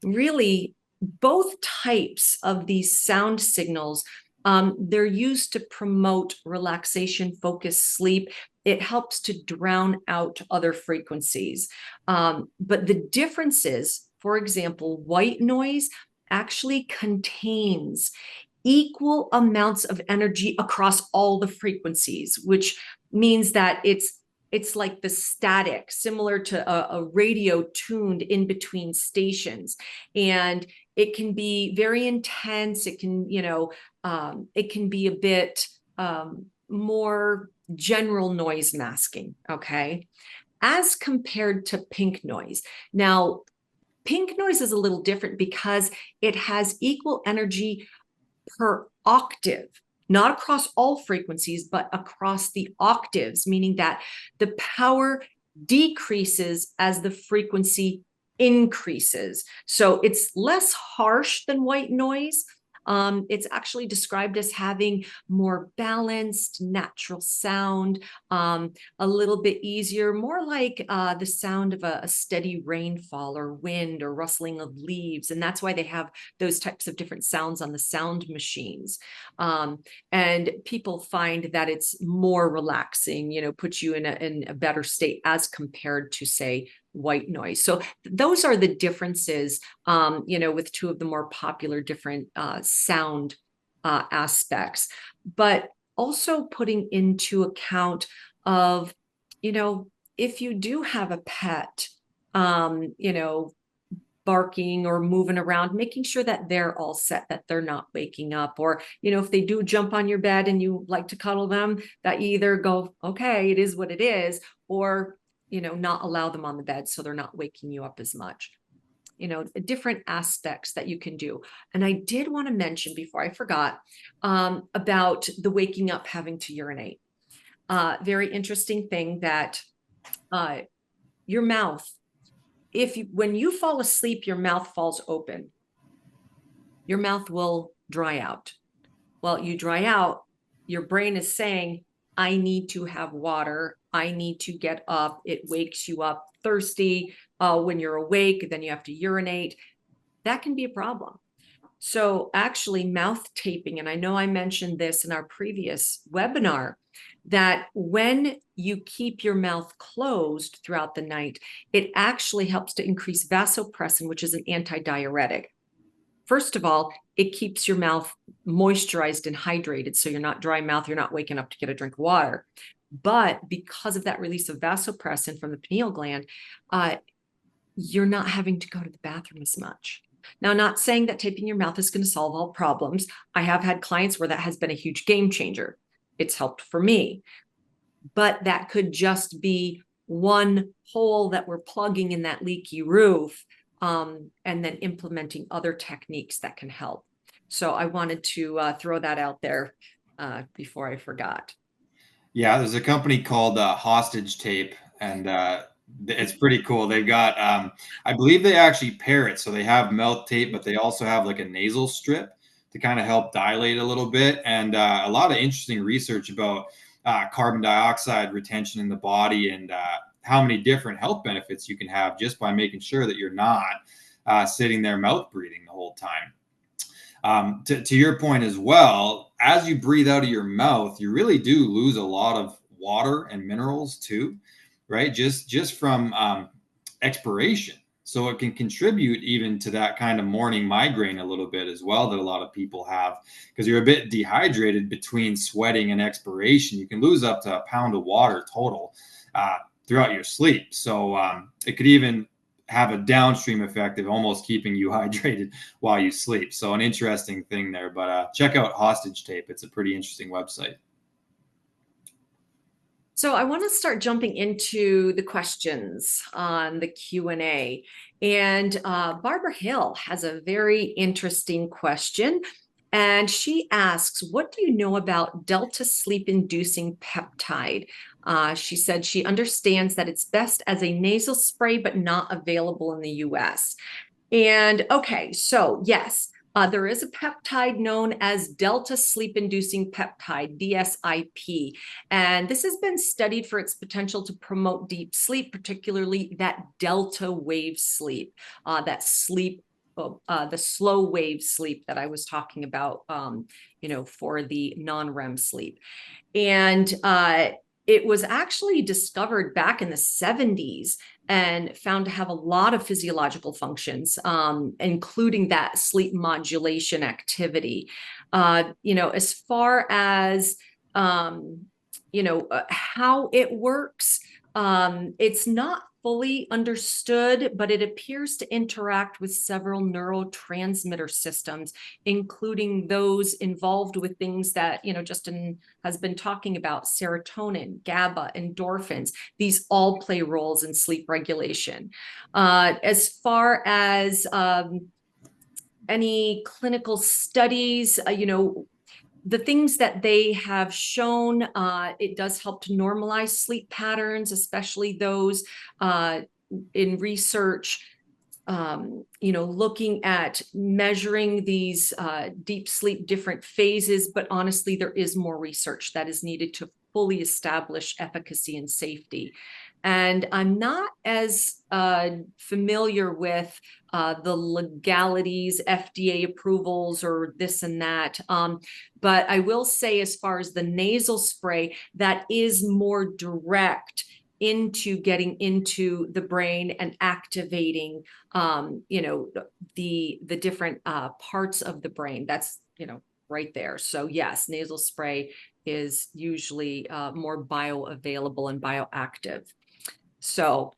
[SPEAKER 1] Really, both types of these sound signals, they're used to promote relaxation, focused sleep. It helps to drown out other frequencies. But the differences, for example, white noise actually contains equal amounts of energy across all the frequencies, which means that it's like the static, similar to a radio tuned in between stations. And it can be very intense. It can, it can be a bit more general noise masking, okay? As compared to pink noise. Now, pink noise is a little different because it has equal energy per octave, not across all frequencies, but across the octaves, meaning that the power decreases as the frequency increases. So it's less harsh than white noise. It's actually described as having more balanced, natural sound, a little bit easier, more like the sound of a steady rainfall or wind or rustling of leaves. And that's why they have those types of different sounds on the sound machines. And people find that it's more relaxing, puts you in a better state as compared to, say, white noise. So those are the differences, with two of the more popular different sound aspects, but also putting into account of, if you do have a pet, barking or moving around, making sure that they're all set, that they're not waking up. Or, if they do jump on your bed and you like to cuddle them, that you either go, okay, it is what it is, or, not allow them on the bed so they're not waking you up as much. Different aspects that you can do. And I did want to mention before I forgot, about the waking up having to urinate. Very interesting thing that your mouth, when you fall asleep, your mouth falls open. Your mouth will dry out. Well, you dry out, your brain is saying, I need to have water. I need to get up. It wakes you up thirsty. When you're awake, then you have to urinate. That can be a problem. So actually mouth taping, and I know I mentioned this in our previous webinar, that when you keep your mouth closed throughout the night, it actually helps to increase vasopressin, which is an antidiuretic. First of all, it keeps your mouth moisturized and hydrated, so you're not dry mouth, you're not waking up to get a drink of water. But because of that release of vasopressin from the pineal gland, you're not having to go to the bathroom as much. Now, not saying that taping your mouth is going to solve all problems. I have had clients where that has been a huge game changer. It's helped for me. But that could just be one hole that we're plugging in that leaky roof, and then implementing other techniques that can help. So I wanted to throw that out there before I forgot.
[SPEAKER 2] Yeah, there's a company called Hostage Tape, and it's pretty cool. They've got, I believe they actually pair it. So they have mouth tape, but they also have like a nasal strip to kind of help dilate a little bit. And a lot of interesting research about carbon dioxide retention in the body and how many different health benefits you can have just by making sure that you're not sitting there mouth breathing the whole time. To your point as well, as you breathe out of your mouth, you really do lose a lot of water and minerals too, right? Just from expiration. So it can contribute even to that kind of morning migraine a little bit as well that a lot of people have, because you're a bit dehydrated between sweating and expiration. You can lose up to a pound of water total throughout your sleep. So it could even have a downstream effect of almost keeping you hydrated while you sleep. So an interesting thing there, but check out Hostage Tape. It's a pretty interesting website.
[SPEAKER 1] So I want to start jumping into the questions on the Q&A. And Barbara Hill has a very interesting question. And she asks, what do you know about delta sleep-inducing peptide? She said she understands that it's best as a nasal spray, but not available in the US. And okay, so yes, there is a peptide known as delta sleep-inducing peptide, DSIP. And this has been studied for its potential to promote deep sleep, particularly that delta wave sleep, that sleep, the slow wave sleep that I was talking about, for the non-REM sleep. And it was actually discovered back in the 70s and found to have a lot of physiological functions, including that sleep modulation activity. As far as, how it works, it's not fully understood, but it appears to interact with several neurotransmitter systems, including those involved with things that, Justin has been talking about: serotonin, GABA, endorphins. These all play roles in sleep regulation. As far as any clinical studies, the things that they have shown, it does help to normalize sleep patterns, especially those in research, looking at measuring these deep sleep different phases. But honestly, there is more research that is needed to fully establish efficacy and safety. And I'm not as familiar with the legalities, FDA approvals, or this and that. But I will say, as far as the nasal spray, that is more direct into getting into the brain and activating, the different parts of the brain. That's, right there. So yes, nasal spray is usually more bioavailable and bioactive. So,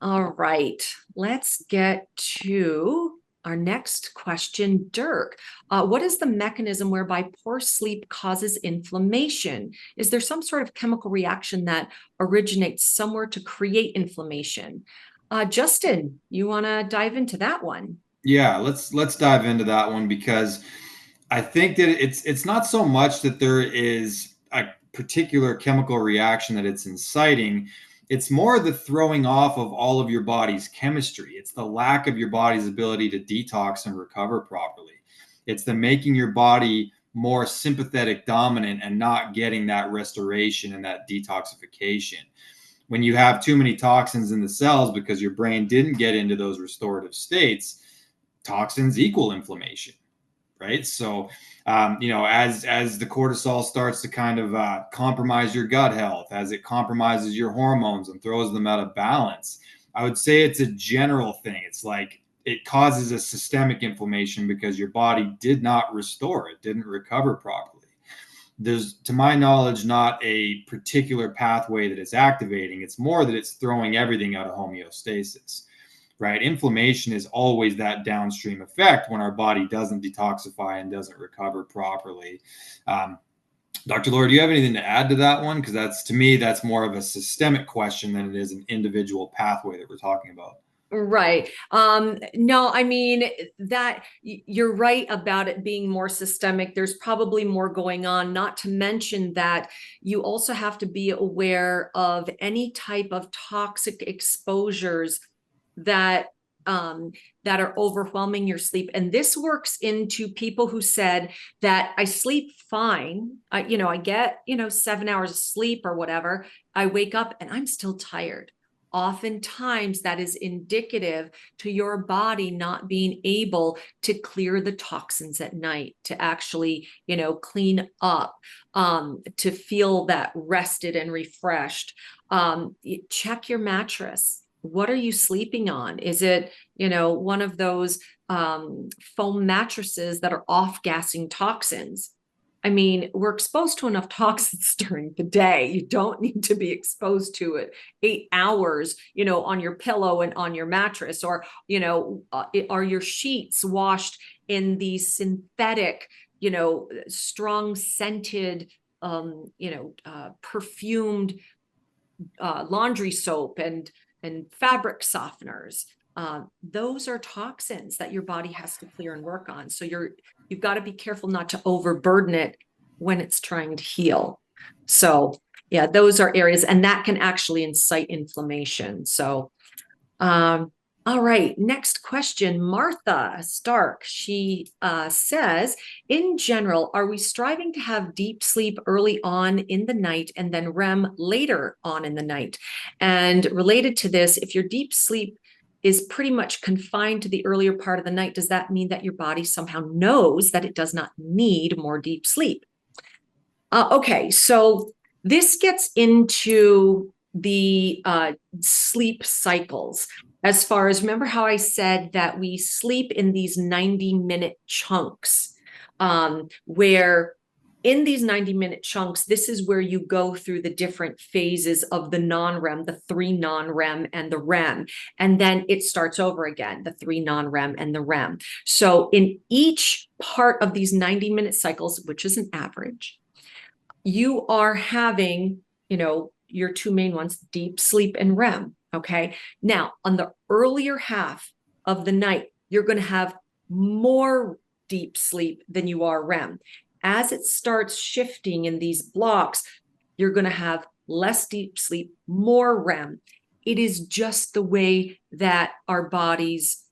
[SPEAKER 1] all right, let's get to our next question. Dirk, what is the mechanism whereby poor sleep causes inflammation? Is there some sort of chemical reaction that originates somewhere to create inflammation? Justin, you want to dive into that one?
[SPEAKER 2] Yeah, let's dive into that one, because I think that it's not so much that there is a particular chemical reaction that it's inciting. It's more the throwing off of all of your body's chemistry. It's the lack of your body's ability to detox and recover properly. It's the making your body more sympathetic dominant and not getting that restoration and that detoxification. When you have too many toxins in the cells because your brain didn't get into those restorative states, toxins equal inflammation, right? So, as the cortisol starts to kind of compromise your gut health, as it compromises your hormones and throws them out of balance, I would say it's a general thing. It's like it causes a systemic inflammation because your body did not restore, it didn't recover properly. There's, to my knowledge, not a particular pathway that it's activating. It's more that it's throwing everything out of homeostasis, right? Inflammation is always that downstream effect when our body doesn't detoxify and doesn't recover properly. Dr. Laura, do you have anything to add to that one? Because that's, to me, that's more of a systemic question than it is an individual pathway that we're talking about.
[SPEAKER 1] Right. No, I mean, that you're right about it being more systemic. There's probably more going on, not to mention that you also have to be aware of any type of toxic exposures that that are overwhelming your sleep. And this works into people who said that I sleep fine. I get, 7 hours of sleep or whatever. I wake up and I'm still tired. Oftentimes that is indicative to your body not being able to clear the toxins at night, to actually, clean up, to feel that rested and refreshed. Check your mattress. What are you sleeping on? Is it, one of those foam mattresses that are off-gassing toxins? I mean, we're exposed to enough toxins during the day. You don't need to be exposed to it 8 hours, on your pillow and on your mattress, or, are your sheets washed in these synthetic, strong scented, perfumed laundry soap and fabric softeners. Those are toxins that your body has to clear and work on. So you've got to be careful not to overburden it when it's trying to heal. So yeah, those are areas, and that can actually incite inflammation. So all right, next question. Martha Stark, she says, in general, are we striving to have deep sleep early on in the night and then REM later on in the night? And related to this, if your deep sleep is pretty much confined to the earlier part of the night, does that mean that your body somehow knows that it does not need more deep sleep? Okay, so this gets into the sleep cycles. As far as, remember how I said that we sleep in these 90-minute chunks, where in these 90-minute chunks, this is where you go through the different phases of the non-REM, the 3 non-REM and the REM. And then it starts over again, the 3 non-REM and the REM. So in each part of these 90-minute cycles, which is an average, you are having, your 2 main ones, deep sleep and REM. Okay. Now, on the earlier half of the night, you're going to have more deep sleep than you are REM. As it starts shifting in these blocks, you're going to have less deep sleep, more REM. It is just the way that our bodies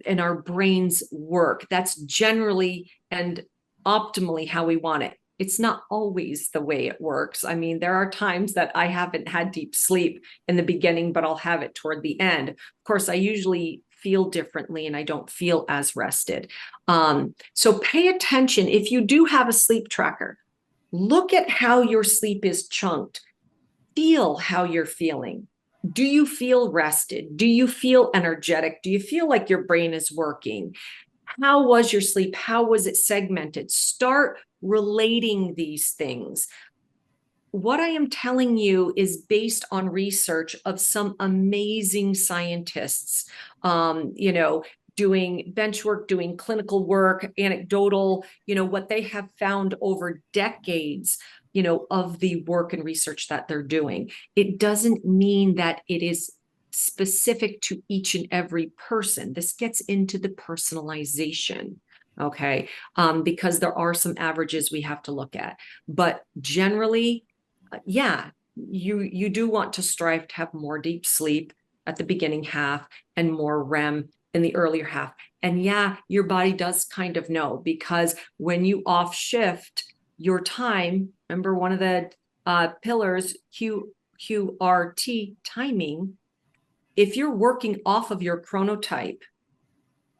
[SPEAKER 1] and our brains work. That's generally and optimally how we want it. It's not always the way it works. I mean, there are times that I haven't had deep sleep in the beginning, but I'll have it toward the end. Of course, I usually feel differently and I don't feel as rested. So pay attention. If you do have a sleep tracker, look at how your sleep is chunked. Feel how you're feeling. Do you feel rested? Do you feel energetic? Do you feel like your brain is working? How was your sleep? How was it segmented? Start relating these things. What I am telling you is based on research of some amazing scientists, doing bench work, doing clinical work, anecdotal, what they have found over decades, of the work and research that they're doing. It doesn't mean that it is specific to each and every person. This gets into the personalization, okay? Because there are some averages we have to look at. But generally, yeah, you do want to strive to have more deep sleep at the beginning half and more REM in the earlier half. And yeah, your body does kind of know, because when you off shift your time, remember one of the pillars, QRT, timing, if you're working off of your chronotype,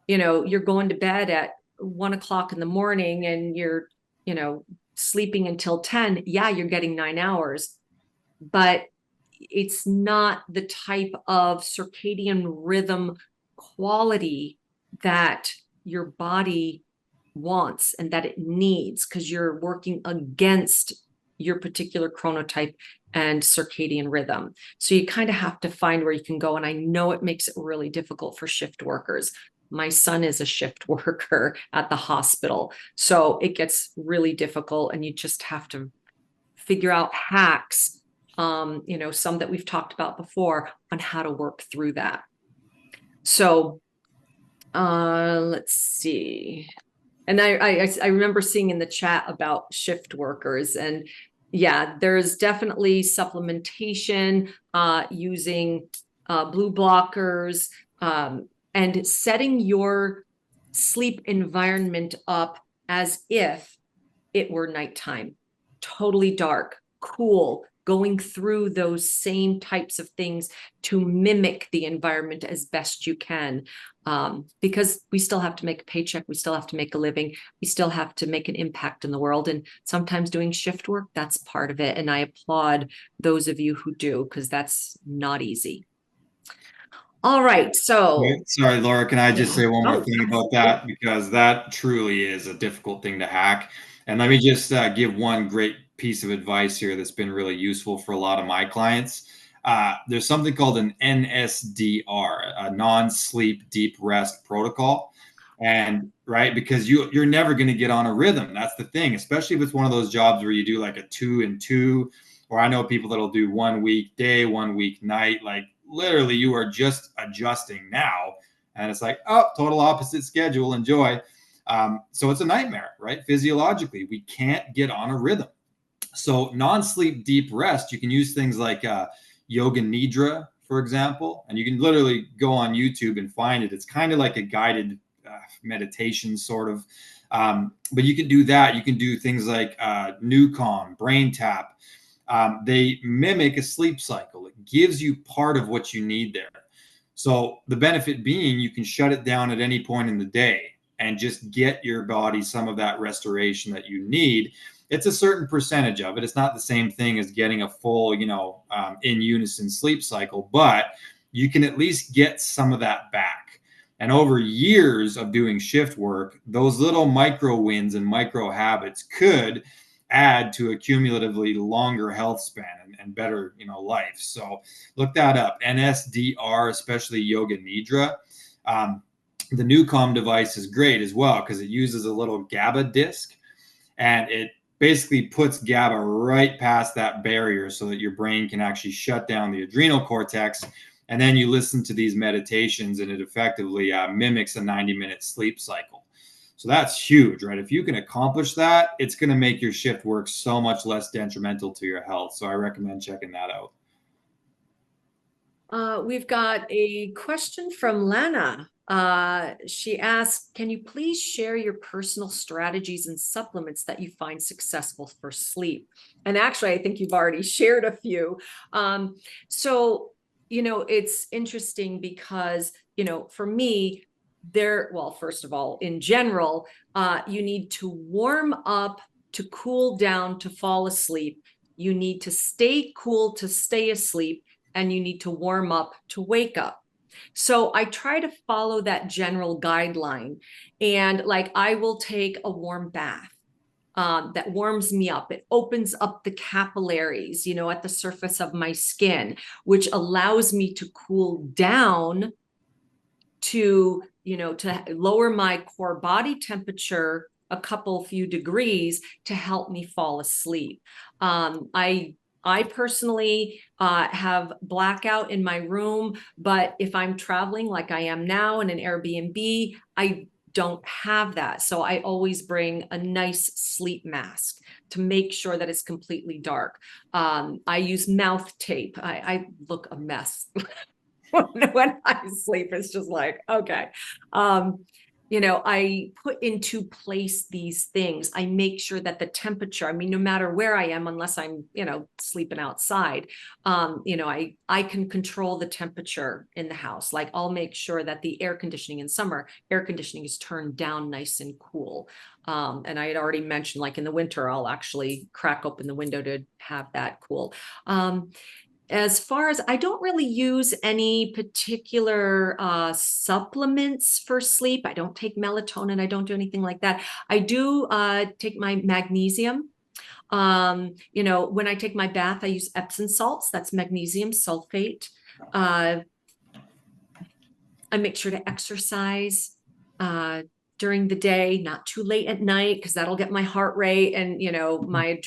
[SPEAKER 1] you're going to bed at 1 o'clock in the morning and you're, sleeping until 10, yeah, you're getting 9 hours, but it's not the type of circadian rhythm quality that your body wants and that it needs, because you're working against your particular chronotype and circadian rhythm. So you kind of have to find where you can go. And I know it makes it really difficult for shift workers. My son is a shift worker at the hospital, so it gets really difficult, and you just have to figure out hacks, some that we've talked about before, on how to work through that. So let's see. And I remember seeing in the chat about shift workers, and yeah, there's definitely supplementation, using blue blockers, and setting your sleep environment up as if it were nighttime, totally dark, cool, going through those same types of things to mimic the environment as best you can. Because we still have to make a paycheck, we still have to make a living, we still have to make an impact in the world. And sometimes doing shift work, that's part of it. And I applaud those of you who do, because that's not easy. All right, so.
[SPEAKER 2] Sorry, Laura, can I just say one more thing
[SPEAKER 1] Yes.
[SPEAKER 2] about that? Because that truly is a difficult thing to hack. And let me just give one great piece of advice here that's been really useful for a lot of my clients. There's something called an NSDR, a non-sleep deep rest protocol. And right, because you're never going to get on a rhythm. That's the thing, especially if it's one of those jobs where you do like a 2 and 2, or I know people that'll do 1 week day, 1 week night. Like literally you are just adjusting now, and it's like, oh, total opposite schedule, enjoy. So it's a nightmare, right? Physiologically, we can't get on a rhythm. So non-sleep deep rest, you can use things like yoga nidra, for example, and you can literally go on YouTube and find it. It's kind of like a guided meditation sort of, but you can do that. You can do things like Newcom, brain tap. They mimic a sleep cycle. It gives you part of what you need there. So the benefit being you can shut it down at any point in the day and just get your body some of that restoration that you need. It's a certain percentage of it. It's not the same thing as getting a full, in unison sleep cycle, but you can at least get some of that back. And over years of doing shift work, those little micro wins and micro habits could add to a cumulatively longer health span and better, life. So look that up. NSDR, especially yoga nidra. The Newcom device is great as well because it uses a little GABA disc, and it basically puts GABA right past that barrier so that your brain can actually shut down the adrenal cortex. And then you listen to these meditations and it effectively mimics a 90-minute sleep cycle. So that's huge, right? If you can accomplish that, it's going to make your shift work so much less detrimental to your health. So I recommend checking that out.
[SPEAKER 1] We've got a question from Lana. She asked, can you please share your personal strategies and supplements that you find successful for sleep? And actually, I think you've already shared a few. So, it's interesting because, for me, first of all, in general, you need to warm up, to cool down, to fall asleep. You need to stay cool to stay asleep, and you need to warm up to wake up. So I try to follow that general guideline. And like, I will take a warm bath. That warms me up. It opens up the capillaries, at the surface of my skin, which allows me to cool down to, to lower my core body temperature a few degrees to help me fall asleep. I personally have blackout in my room, but if I'm traveling like I am now in an Airbnb, I don't have that. So I always bring a nice sleep mask to make sure that it's completely dark. I use mouth tape. I look a mess. when I sleep, it's just like, okay. Um, I put into place these things. I make sure that the temperature, I mean, no matter where I am, unless I'm, sleeping outside, I can control the temperature in the house. Like I'll make sure that the air conditioning in summer, air conditioning is turned down nice and cool. And I had already mentioned, like in the winter, I'll actually crack open the window to have that cool. As far as I don't really use any particular supplements for sleep. I don't take melatonin. I don't do anything like that. I do take my magnesium. When I take my bath, I use Epsom salts. That's magnesium sulfate. Uh, I make sure to exercise during the day, not too late at night, because that'll get my heart rate and my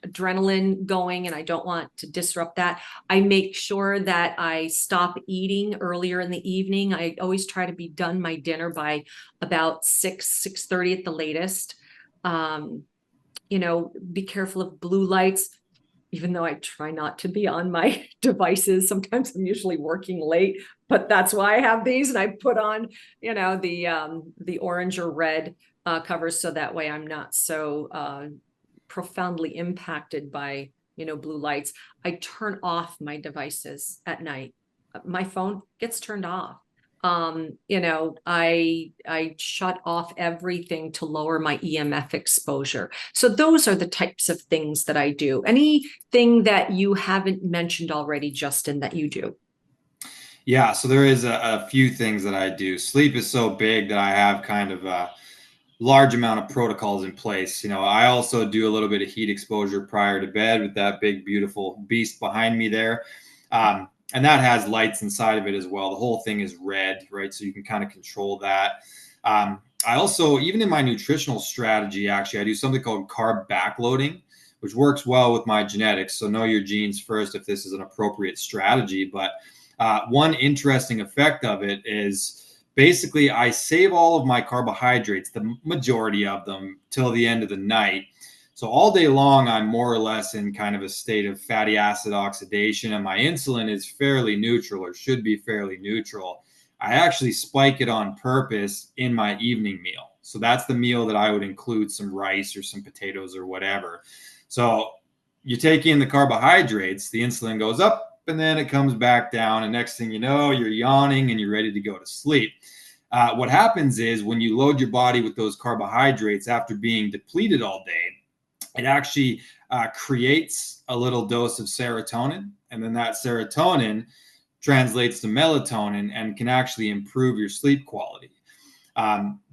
[SPEAKER 1] adrenaline going, and I don't want to disrupt that. I make sure that I stop eating earlier in the evening. I always try to be done my dinner by about 6:30 at the latest. Be careful of blue lights, even though I try not to be on my devices. Sometimes I'm usually working late, but that's why I have these, and I put on, the orange or red covers, so that way I'm not so profoundly impacted by, blue lights. I turn off my devices at night. My phone gets turned off. I shut off everything to lower my EMF exposure. So those are the types of things that I do. Anything that you haven't mentioned already, Justin, that you do?
[SPEAKER 2] Yeah, so there is a few things that I do. Sleep is so big that I have kind of a large amount of protocols in place. I also do a little bit of heat exposure prior to bed with that big, beautiful beast behind me there. And that has lights inside of it as well. The whole thing is red, right? So you can kind of control that. I also, even in my nutritional strategy, actually, I do something called carb backloading, which works well with my genetics. So know your genes first if this is an appropriate strategy. But one interesting effect of it is basically I save all of my carbohydrates, the majority of them, till the end of the night. So all day long, I'm more or less in kind of a state of fatty acid oxidation, and my insulin is fairly neutral, or should be fairly neutral. I actually spike it on purpose in my evening meal. So that's the meal that I would include some rice or some potatoes or whatever. So you take in the carbohydrates, the insulin goes up, and then it comes back down. And next thing you know, you're yawning and you're ready to go to sleep. What happens is when you load your body with those carbohydrates after being depleted all day, it actually creates a little dose of serotonin. And then that serotonin translates to melatonin and can actually improve your sleep quality.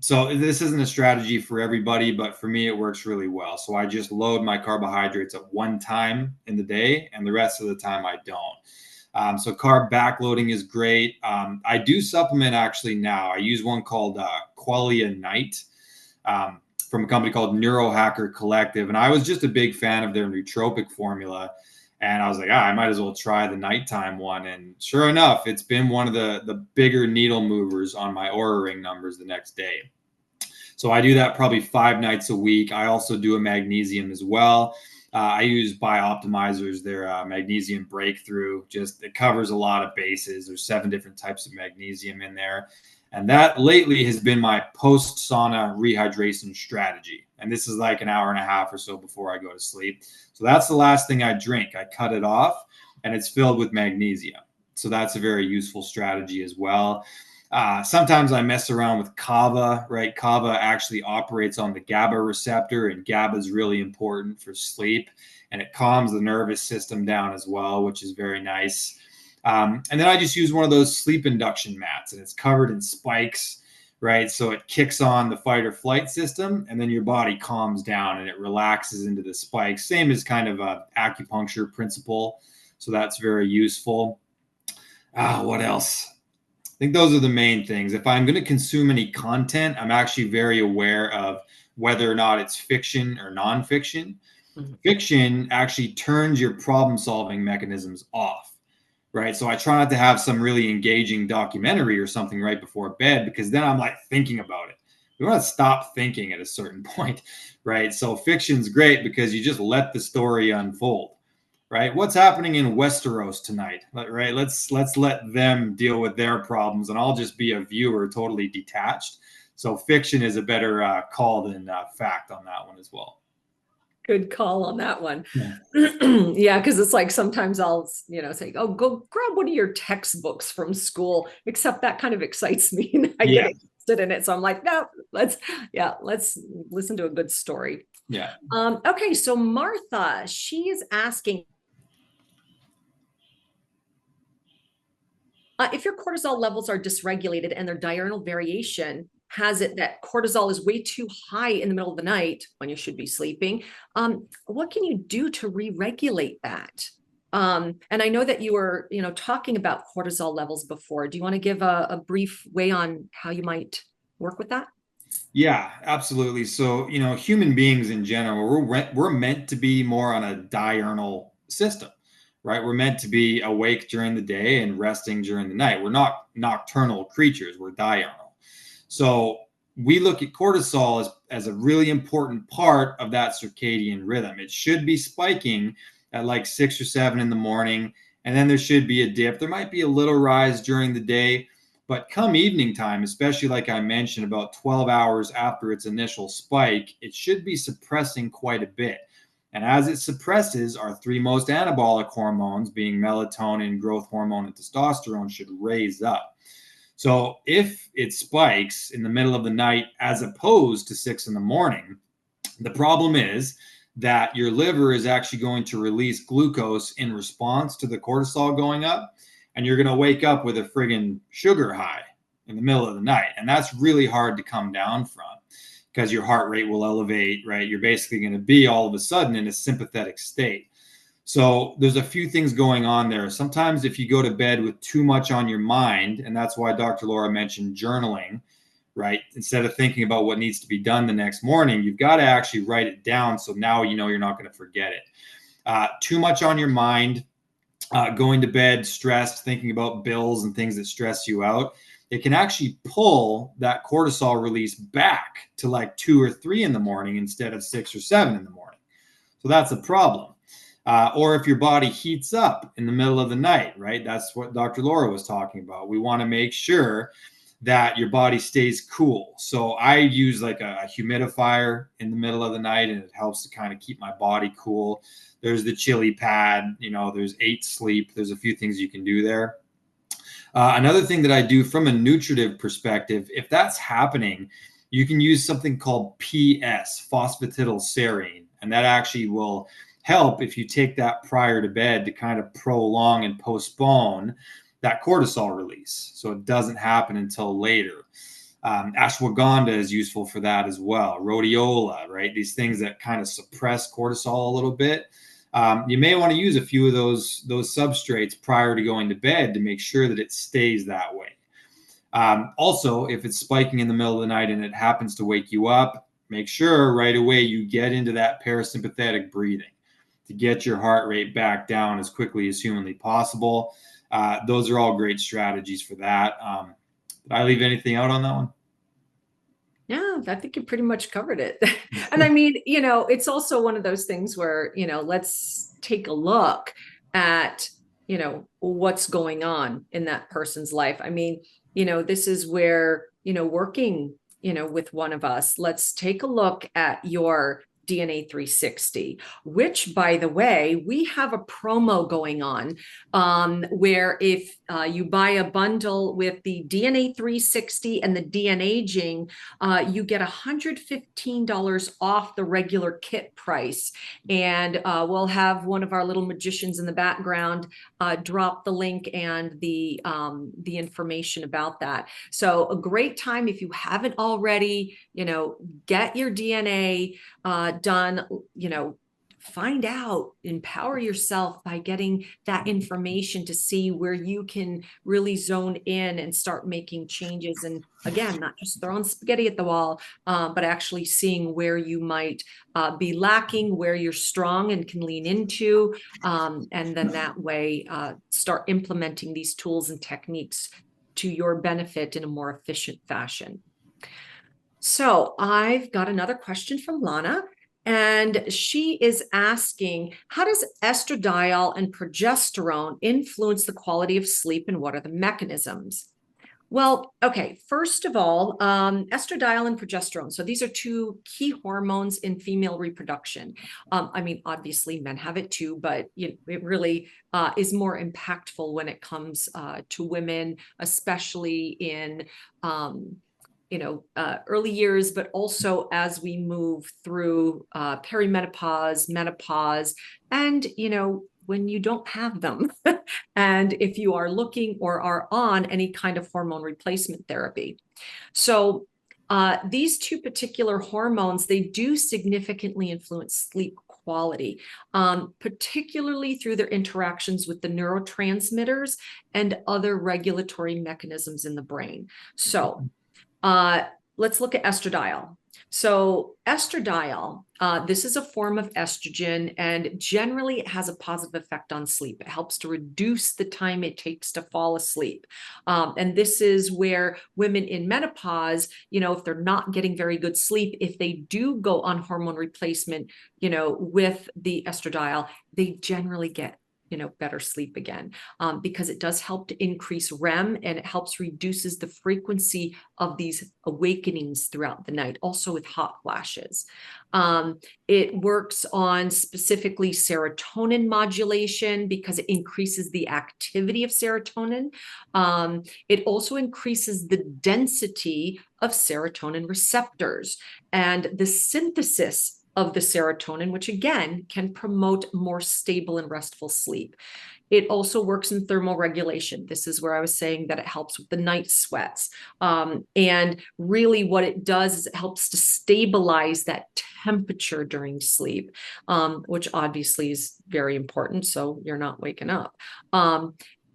[SPEAKER 2] So this isn't a strategy for everybody, but for me, it works really well. So I just load my carbohydrates at one time in the day, and the rest of the time I don't. So carb backloading is great. I do supplement actually now. I use one called Qualia Night from a company called Neurohacker Collective. And I was just a big fan of their nootropic formula. And I was like, I might as well try the nighttime one. And sure enough, it's been one of the bigger needle movers on my Oura Ring numbers the next day. So I do that probably 5 nights a week. I also do a magnesium as well. I use Bioptimizers, their magnesium breakthrough. Just it covers a lot of bases. There's 7 different types of magnesium in there. And that lately has been my post sauna rehydration strategy. And this is like an hour and a half or so before I go to sleep. So that's the last thing I drink. I cut it off, and it's filled with magnesium. So that's a very useful strategy as well. Sometimes I mess around with kava, right? Kava actually operates on the GABA receptor, and GABA is really important for sleep, and it calms the nervous system down as well, which is very nice. And then I just use one of those sleep induction mats, and it's covered in spikes, right? So it kicks on the fight or flight system, and then your body calms down and it relaxes into the spikes. Same as kind of a acupuncture principle. So that's very useful. What else? I think those are the main things. If I'm going to consume any content, I'm actually very aware of whether or not it's fiction or nonfiction.
[SPEAKER 1] Mhm.
[SPEAKER 2] Fiction actually turns your problem solving mechanisms off, right? So I try not to have some really engaging documentary or something right before bed, because then I'm like thinking about it. We want to stop thinking at a certain point, right? So fiction's great because you just let the story unfold. right? What's happening in Westeros tonight, right? Let's let them deal with their problems, and I'll just be a viewer, totally detached. So fiction is a better call than fact on that one as well.
[SPEAKER 1] Good call on that one.
[SPEAKER 2] Yeah.
[SPEAKER 1] Yeah, because it's like sometimes I'll, say, oh, go grab one of your textbooks from school, except that kind of excites me and I get
[SPEAKER 2] Yeah.
[SPEAKER 1] interested in it. So I'm like, no, let's listen to a good story.
[SPEAKER 2] Yeah.
[SPEAKER 1] Okay, so Martha, she is asking, if your cortisol levels are dysregulated and their diurnal variation has it that cortisol is way too high in the middle of the night when you should be sleeping, what can you do to re-regulate that? And I know that you were, talking about cortisol levels before. Do you want to give a brief way on how you might work with that?
[SPEAKER 2] Yeah, absolutely. So, human beings in general, we're meant to be more on a diurnal system, right? We're meant to be awake during the day and resting during the night. We're not nocturnal creatures, we're diurnal. So, we look at cortisol as a really important part of that circadian rhythm. It should be spiking at like 6 or 7 in the morning, and then there should be a dip. There might be a little rise during the day, but come evening time, especially like I mentioned, about 12 hours after its initial spike, it should be suppressing quite a bit. And as it suppresses, our three most anabolic hormones, being melatonin, growth hormone, and testosterone, should raise up. So if it spikes in the middle of the night as opposed to 6 in the morning, the problem is that your liver is actually going to release glucose in response to the cortisol going up, and you're going to wake up with a friggin' sugar high in the middle of the night. And that's really hard to come down from because your heart rate will elevate, right? You're basically going to be all of a sudden in a sympathetic state. So there's a few things going on there. Sometimes if you go to bed with too much on your mind, and that's why Dr. Laura mentioned journaling, right? Instead of thinking about what needs to be done the next morning, you've got to actually write it down. So now you're not going to forget it. Too much on your mind, going to bed stressed, thinking about bills and things that stress you out, it can actually pull that cortisol release back to like 2 or 3 in the morning instead of 6 or 7 in the morning. So that's a problem. Or if your body heats up in the middle of the night, right? That's what Dr. Laura was talking about. We want to make sure that your body stays cool. So I use like a humidifier in the middle of the night, and it helps to kind of keep my body cool. There's the chili pad, there's 8 sleep. There's a few things you can do there. Another thing that I do from a nutritive perspective, if that's happening, you can use something called PS, phosphatidylserine, and that actually will help if you take that prior to bed to kind of prolong and postpone that cortisol release so it doesn't happen until later. Ashwagandha is useful for that as well. Rhodiola, right? These things that kind of suppress cortisol a little bit. You may want to use a few of those substrates prior to going to bed to make sure that it stays that way. Also, if it's spiking in the middle of the night and it happens to wake you up, make sure right away you get into that parasympathetic breathing to get your heart rate back down as quickly as humanly possible. Those are all great strategies for that. Did I leave anything out on that one?
[SPEAKER 1] Yeah, I think you pretty much covered it. And I mean, it's also one of those things where, let's take a look at, what's going on in that person's life. I mean, this is where, working, with one of us, let's take a look at your DNA 360, which, by the way, we have a promo going on, where if you buy a bundle with the DNA 360 and the de-aging, you get $115 off the regular kit price. And we'll have one of our little magicians in the background drop the link and the information about that. So a great time if you haven't already, get your DNA done, find out, empower yourself by getting that information to see where you can really zone in and start making changes. And again, not just throwing spaghetti at the wall, but actually seeing where you might be lacking, where you're strong and can lean into. And then that way, start implementing these tools and techniques to your benefit in a more efficient fashion. So I've got another question from Lana. And she is asking, how does estradiol and progesterone influence the quality of sleep, and what are the mechanisms? Well, okay, first of all, estradiol and progesterone. So these are two key hormones in female reproduction. I mean, obviously men have it too, but it really is more impactful when it comes to women, especially in early years, but also as we move through perimenopause, menopause, and, when you don't have them. And if you are looking or are on any kind of hormone replacement therapy. So these two particular hormones, they do significantly influence sleep quality, particularly through their interactions with the neurotransmitters and other regulatory mechanisms in the brain. So let's look at estradiol. So estradiol, this is a form of estrogen, and generally it has a positive effect on sleep. It helps to reduce the time it takes to fall asleep. And this is where women in menopause, if they're not getting very good sleep, if they do go on hormone replacement, with the estradiol, they generally get better sleep again, because it does help to increase REM, and it helps reduces the frequency of these awakenings throughout the night, also with hot flashes. It works on specifically serotonin modulation because it increases the activity of serotonin. It also increases the density of serotonin receptors and the synthesis of the serotonin, which again can promote more stable and restful sleep. It also works in thermal regulation. This is where I was saying that it helps with the night sweats. And really what it does is it helps to stabilize that temperature during sleep, which obviously is very important, so you're not waking up.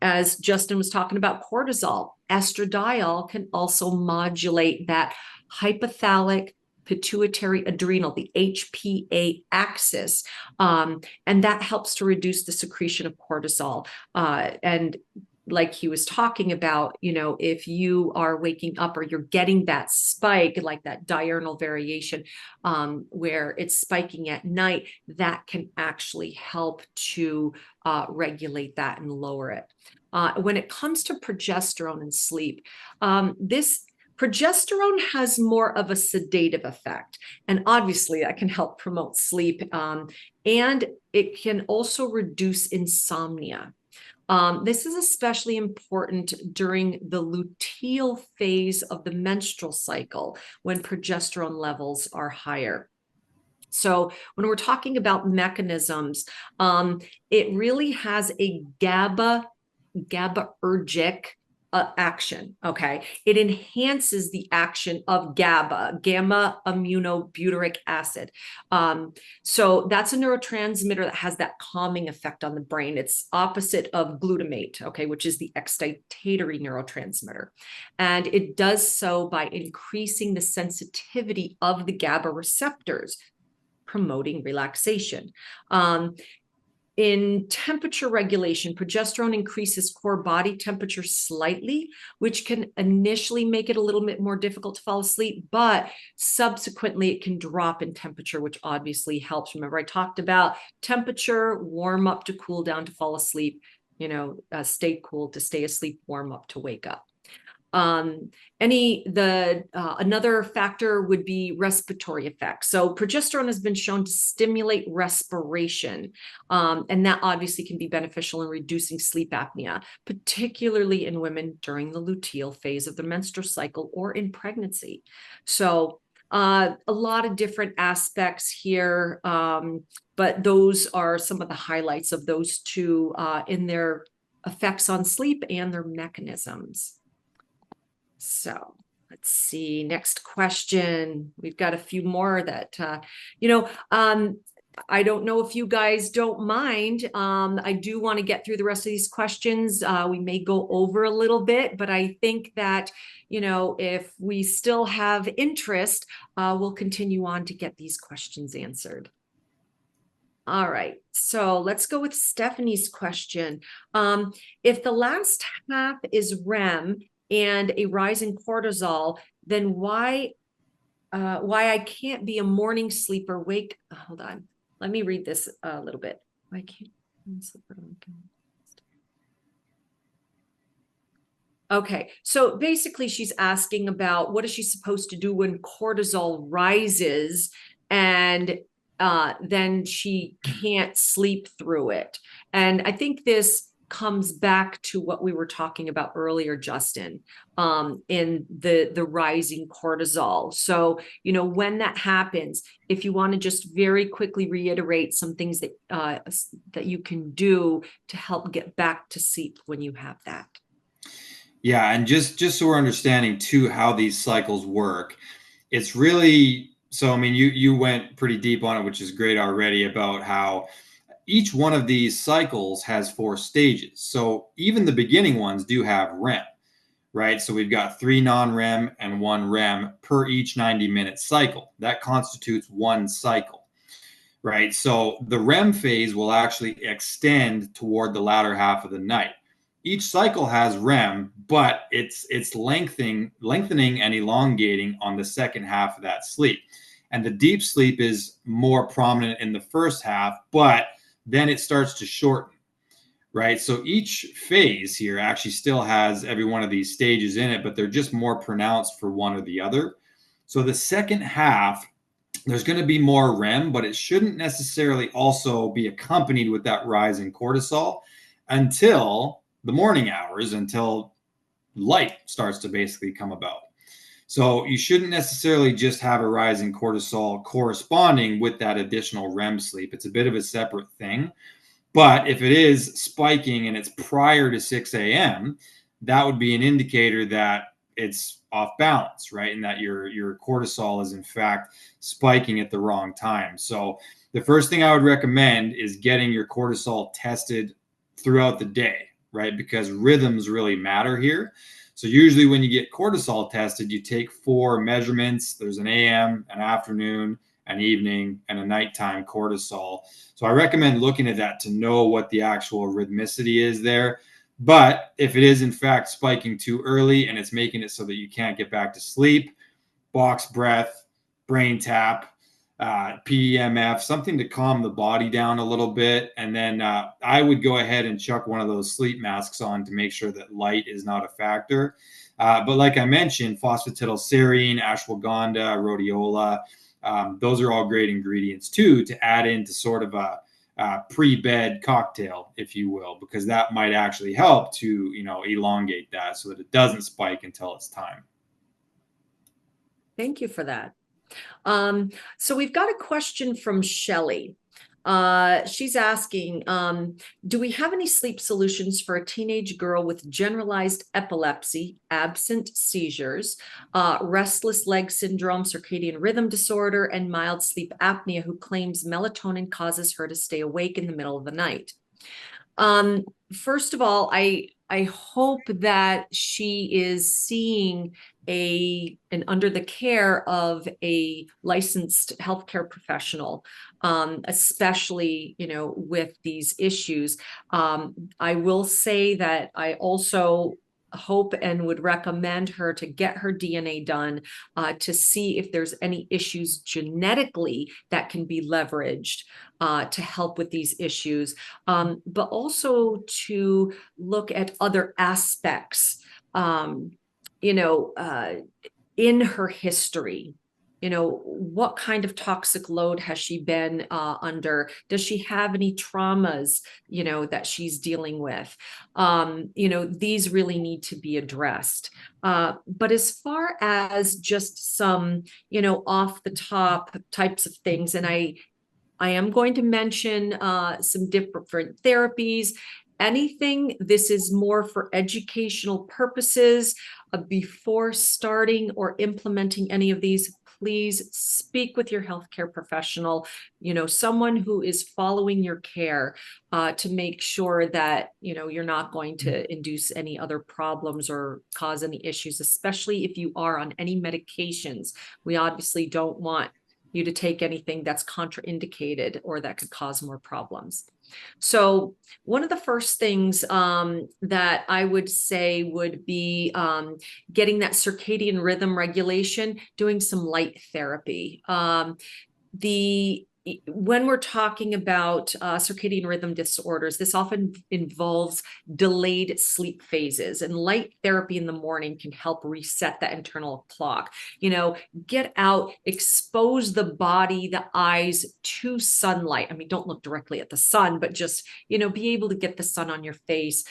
[SPEAKER 1] As Justin was talking about cortisol, estradiol can also modulate that hypothalamic pituitary adrenal, the HPA axis, and that helps to reduce the secretion of cortisol. And like he was talking about, if you are waking up or you're getting that spike, like that diurnal variation, where it's spiking at night, that can actually help to regulate that and lower it. When it comes to progesterone and sleep, progesterone has more of a sedative effect, and obviously that can help promote sleep, and it can also reduce insomnia. This is especially important during the luteal phase of the menstrual cycle when progesterone levels are higher. So when we're talking about mechanisms, it really has a GABAergic action. Okay, it enhances the action of gamma aminobutyric acid. So that's a neurotransmitter that has that calming effect on the brain. It's opposite of glutamate, okay, which is the excitatory neurotransmitter, and it does so by increasing the sensitivity of the GABA receptors, promoting relaxation. In temperature regulation, progesterone increases core body temperature slightly, which can initially make it a little bit more difficult to fall asleep, but subsequently it can drop in temperature, which obviously helps. Remember, I talked about temperature, warm up to cool down to fall asleep, stay cool to stay asleep, warm up to wake up. Another factor would be respiratory effects. So progesterone has been shown to stimulate respiration, and that obviously can be beneficial in reducing sleep apnea, particularly in women during the luteal phase of the menstrual cycle or in pregnancy. So a lot of different aspects here, but those are some of the highlights of those two in their effects on sleep and their mechanisms. So let's see, next question. We've got a few more that, I don't know if you guys don't mind. I do want to get through the rest of these questions. We may go over a little bit, but I think that, if we still have interest, we'll continue on to get these questions answered. All right, so let's go with Stephanie's question. If the last half is REM and a rise in cortisol, then why why I can't be a morning sleeper. Wake, hold on. Let me read this a little bit. Why can't sleeper? Okay, so basically she's asking about what is she supposed to do when cortisol rises and then she can't sleep through it. And I think this comes back to what we were talking about earlier, Justin, in the rising cortisol. So, you know, when that happens, if you want to just very quickly reiterate some things that you can do to help get back to sleep when you have that.
[SPEAKER 2] Yeah, and just so we're understanding too how these cycles work, it's really so. I mean, you went pretty deep on it, which is great already about how each one of these cycles has four stages. So even the beginning ones do have REM, right? So we've got three non-REM and one REM per each 90-minute cycle. That constitutes one cycle, right? So the REM phase will actually extend toward the latter half of the night. Each cycle has REM, but it's lengthening and elongating on the second half of that sleep. And the deep sleep is more prominent in the first half, but then it starts to shorten, right? So each phase here actually still has every one of these stages in it, but they're just more pronounced for one or the other. So the second half, there's going to be more REM, but it shouldn't necessarily also be accompanied with that rise in cortisol until the morning hours, until light starts to basically come about. So you shouldn't necessarily just have a rise in cortisol corresponding with that additional REM sleep. It's a bit of a separate thing. But if it is spiking and it's prior to 6 a.m., that would be an indicator that it's off balance, right? And that your cortisol is in fact spiking at the wrong time. So the first thing I would recommend is getting your cortisol tested throughout the day, right? Because rhythms really matter here. So usually when you get cortisol tested, you take 4 measurements. There's an AM, an afternoon, an evening, and a nighttime cortisol. So I recommend looking at that to know what the actual rhythmicity is there. But if it is in fact spiking too early and it's making it so that you can't get back to sleep, box breath, brain tap, PEMF, something to calm the body down a little bit. And then I would go ahead and chuck one of those sleep masks on to make sure that light is not a factor. But like I mentioned, phosphatidylserine, ashwagandha, rhodiola, those are all great ingredients too to add into sort of a pre-bed cocktail, if you will, because that might actually help to, you know, elongate that so that it doesn't spike until it's time.
[SPEAKER 1] Thank you for that. So we've got a question from Shelley. She's asking, do we have any sleep solutions for a teenage girl with generalized epilepsy, absent seizures, restless leg syndrome, circadian rhythm disorder, and mild sleep apnea who claims melatonin causes her to stay awake in the middle of the night? First of all, I hope that she is seeing and under the care of a licensed healthcare professional, especially, you know, with these issues. I will say that I also hope and would recommend her to get her DNA done to see if there's any issues genetically that can be leveraged to help with these issues, but also to look at other aspects, you know, in her history. You know, what kind of toxic load has she been under? Does she have any traumas, you know, that she's dealing with? You know, these really need to be addressed. But as far as just some, you know, off the top types of things, and I am going to mention some different therapies. Anything, this is more for educational purposes. Before starting or implementing any of these, please speak with your healthcare professional, you know, someone who is following your care to make sure that, you know, you're not going to induce any other problems or cause any issues, especially if you are on any medications. We obviously don't want, you to take anything that's contraindicated or that could cause more problems. So one of the first things that I would say would be getting that circadian rhythm regulation, doing some light therapy. When we're talking about circadian rhythm disorders, this often involves delayed sleep phases, and light therapy in the morning can help reset that internal clock. Get out, expose the body, the eyes to sunlight. I mean, don't look directly at the sun, but just, be able to get the sun on your face,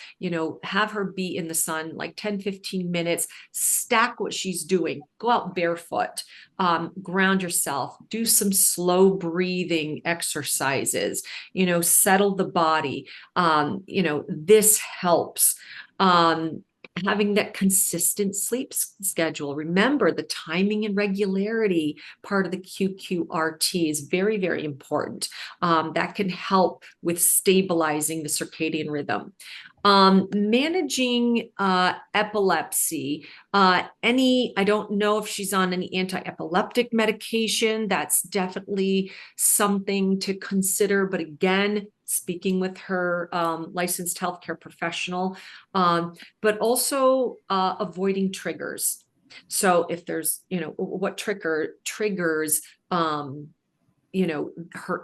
[SPEAKER 1] have her be in the sun like 10, 15 minutes, stack what she's doing, go out barefoot, ground yourself, do some slow breathing exercises, settle the body. This helps. Having that consistent sleep schedule. Remember, the timing and regularity part of the QQRT is very, very important. That can help with stabilizing the circadian rhythm. Managing epilepsy, I don't know if she's on any anti-epileptic medication. That's definitely something to consider. But again, speaking with her licensed healthcare professional, but also avoiding triggers. So if there's, what triggers her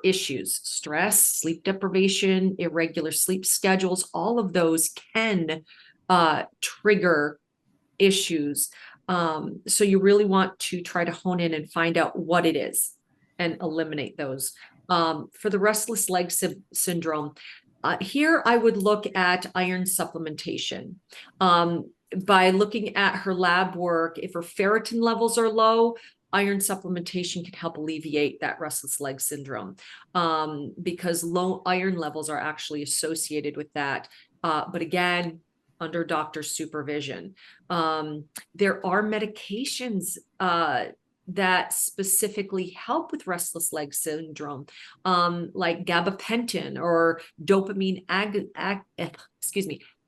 [SPEAKER 1] issues, stress, sleep deprivation, irregular sleep schedules, all of those can trigger issues. So you really want to try to hone in and find out what it is and eliminate those. For the restless leg syndrome, here I would look at iron supplementation. By looking at her lab work, if her ferritin levels are low, iron supplementation can help alleviate that restless leg syndrome, because low iron levels are actually associated with that. But again, under doctor's supervision. There are medications that specifically help with restless leg syndrome, like gabapentin or dopamine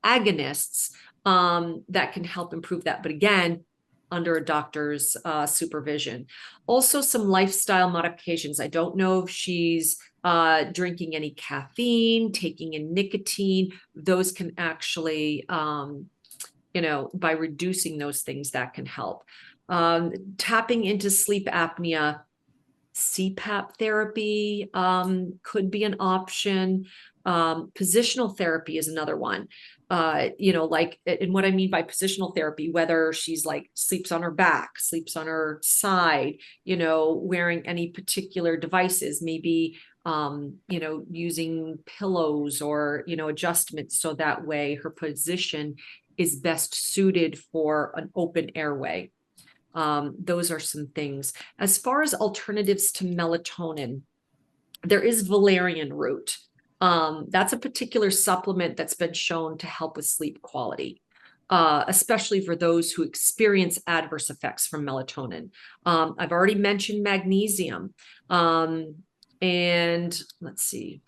[SPEAKER 1] agonists that can help improve that. But again, under a doctor's supervision. Also, some lifestyle modifications. I don't know if she's drinking any caffeine, taking in nicotine. Those can actually, by reducing those things, that can help. Tapping into sleep apnea, CPAP therapy could be an option. Positional therapy is another one. And what I mean by positional therapy, whether she's like sleeps on her back, sleeps on her side, wearing any particular devices, maybe, using pillows or, adjustments so that way her position is best suited for an open airway. Those are some things. As far as alternatives to melatonin, there is valerian root. That's a particular supplement that's been shown to help with sleep quality, especially for those who experience adverse effects from melatonin. I've already mentioned magnesium. And let's see.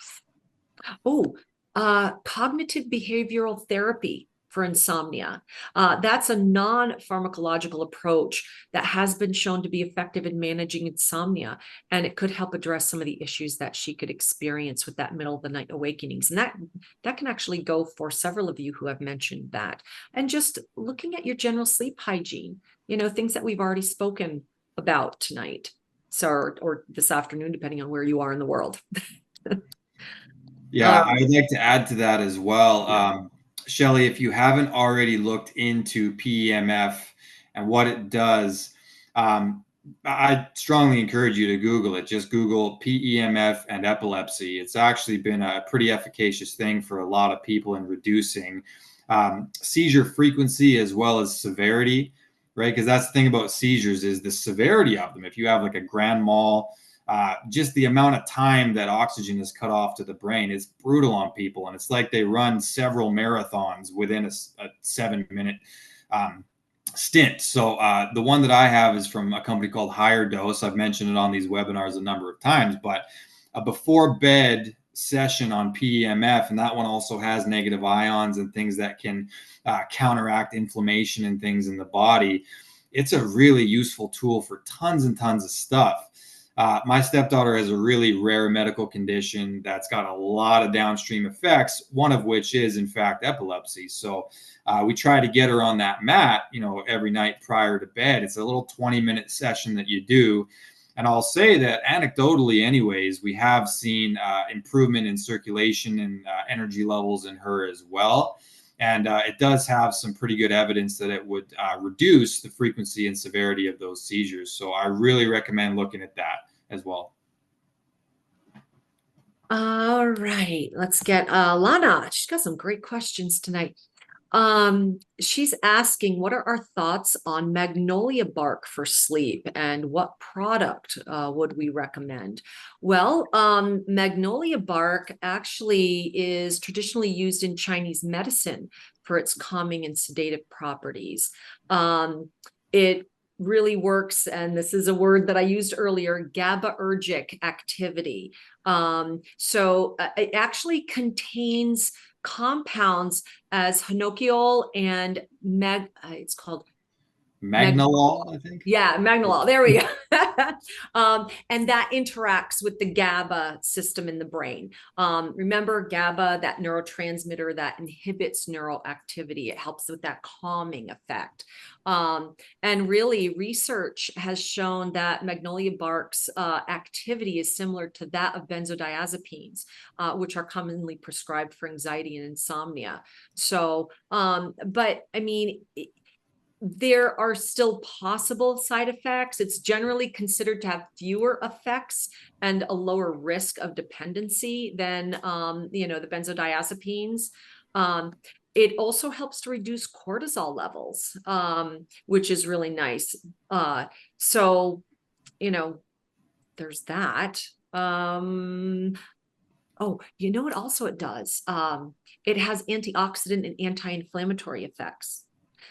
[SPEAKER 1] Cognitive behavioral therapy for insomnia. That's a non-pharmacological approach that has been shown to be effective in managing insomnia, and it could help address some of the issues that she could experience with that middle of the night awakenings. And that can actually go for several of you who have mentioned that. And just looking at your general sleep hygiene, things that we've already spoken about tonight, or this afternoon, depending on where you are in the world.
[SPEAKER 2] Yeah, I'd like to add to that as well. Shelley, if you haven't already looked into PEMF and what it does, I strongly encourage you to Google it. Just Google PEMF and epilepsy. It's actually been a pretty efficacious thing for a lot of people in reducing seizure frequency as well as severity, right? Because that's the thing about seizures is the severity of them. If you have like a grand mal, just the amount of time that oxygen is cut off to the brain is brutal on people. And it's like they run several marathons within a 7-minute stint. So the one that I have is from a company called Higher Dose. I've mentioned it on these webinars a number of times, but a before bed session on PEMF, and that one also has negative ions and things that can counteract inflammation and things in the body. It's a really useful tool for tons and tons of stuff. My stepdaughter has a really rare medical condition that's got a lot of downstream effects, one of which is, in fact, epilepsy. So we try to get her on that mat, every night prior to bed. It's a little 20-minute session that you do. And I'll say that anecdotally, anyways, we have seen improvement in circulation and energy levels in her as well. And it does have some pretty good evidence that it would reduce the frequency and severity of those seizures. So I really recommend looking at that as well.
[SPEAKER 1] All right, let's get Lana. She's got some great questions tonight. She's asking, what are our thoughts on magnolia bark for sleep and what product would we recommend? Well, magnolia bark actually is traditionally used in Chinese medicine for its calming and sedative properties. It really works, and this is a word that I used earlier, GABAergic activity. So it actually contains compounds as hinokiol and it's called
[SPEAKER 2] Magnolol, I think.
[SPEAKER 1] yeah, magnolol. There we go. And that interacts with the GABA system in the brain. Remember GABA, that neurotransmitter that inhibits neural activity. It helps with that calming effect. And really, research has shown that magnolia bark's activity is similar to that of benzodiazepines, which are commonly prescribed for anxiety and insomnia. So, but I mean, there are still possible side effects. It's generally considered to have fewer effects and a lower risk of dependency than, the benzodiazepines. It also helps to reduce cortisol levels, which is really nice. So, there's that. Oh, what also it does? It has antioxidant and anti-inflammatory effects.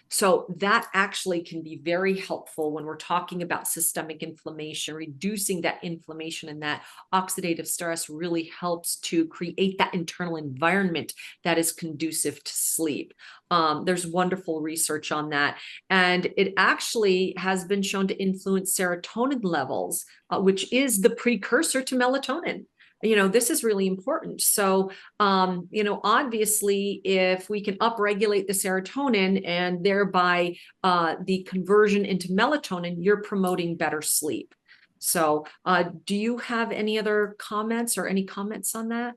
[SPEAKER 1] So that actually can be very helpful when we're talking about systemic inflammation. Reducing that inflammation and that oxidative stress really helps to create that internal environment that is conducive to sleep. There's wonderful research on that. And it actually has been shown to influence serotonin levels, which is the precursor to melatonin. This is really important. So, obviously, if we can upregulate the serotonin and thereby the conversion into melatonin, you're promoting better sleep. So, do you have any other comments or any comments on that?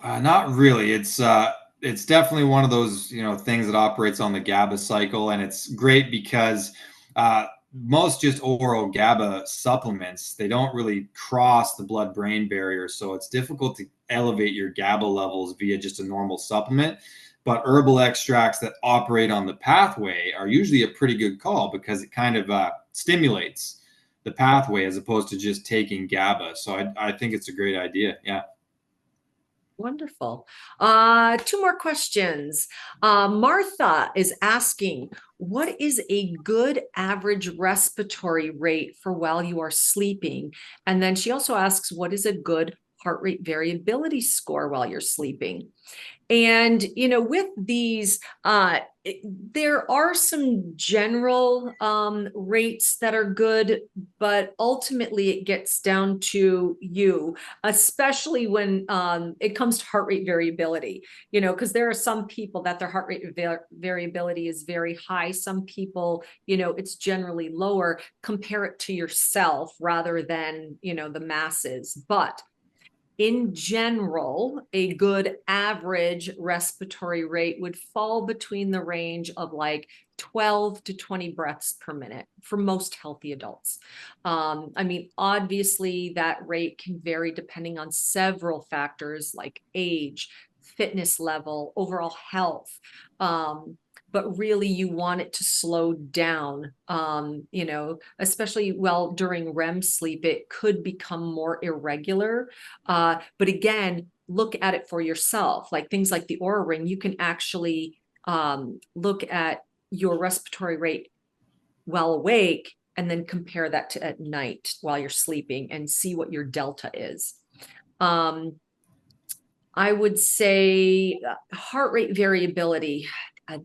[SPEAKER 2] Not really. It's definitely one of those things that operates on the GABA cycle, and it's great because most just oral GABA supplements, they don't really cross the blood-brain barrier, so it's difficult to elevate your GABA levels via just a normal supplement. But herbal extracts that operate on the pathway are usually a pretty good call because it kind of stimulates the pathway as opposed to just taking GABA. So I think it's a great idea. Yeah.
[SPEAKER 1] Wonderful. Two more questions. Martha is asking, what is a good average respiratory rate for while you are sleeping? And then she also asks, what is a good heart rate variability score while you're sleeping? And, with these, there are some general rates that are good, but ultimately it gets down to you, especially when it comes to heart rate variability, because there are some people that their heart rate variability is very high. Some people, it's generally lower. Compare it to yourself rather than, the masses. But in general, a good average respiratory rate would fall between the range of like 12 to 20 breaths per minute for most healthy adults. Obviously, that rate can vary depending on several factors like age, fitness level, overall health. But really you want it to slow down, especially during REM sleep, it could become more irregular. But again, look at it for yourself. Like things like the Aura Ring, you can actually look at your respiratory rate while awake and then compare that to at night while you're sleeping and see what your delta is. I would say heart rate variability.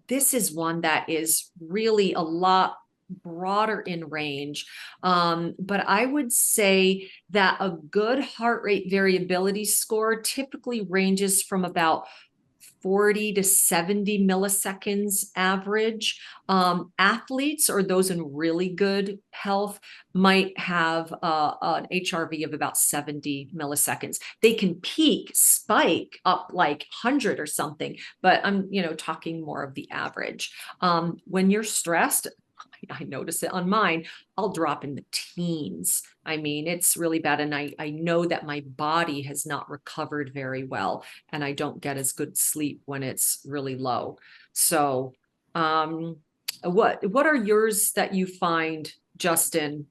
[SPEAKER 1] This is one that is really a lot broader in range. But I would say that a good heart rate variability score typically ranges from about 40 to 70 milliseconds average. Athletes or those in really good health might have an HRV of about 70 milliseconds. They can peak, spike up like 100 or something, but I'm, talking more of the average. When you're stressed, I notice it on mine, I'll drop in the teens. I mean, it's really bad. And I know that my body has not recovered very well, and I don't get as good sleep when it's really low. So, what are yours that you find, Justin?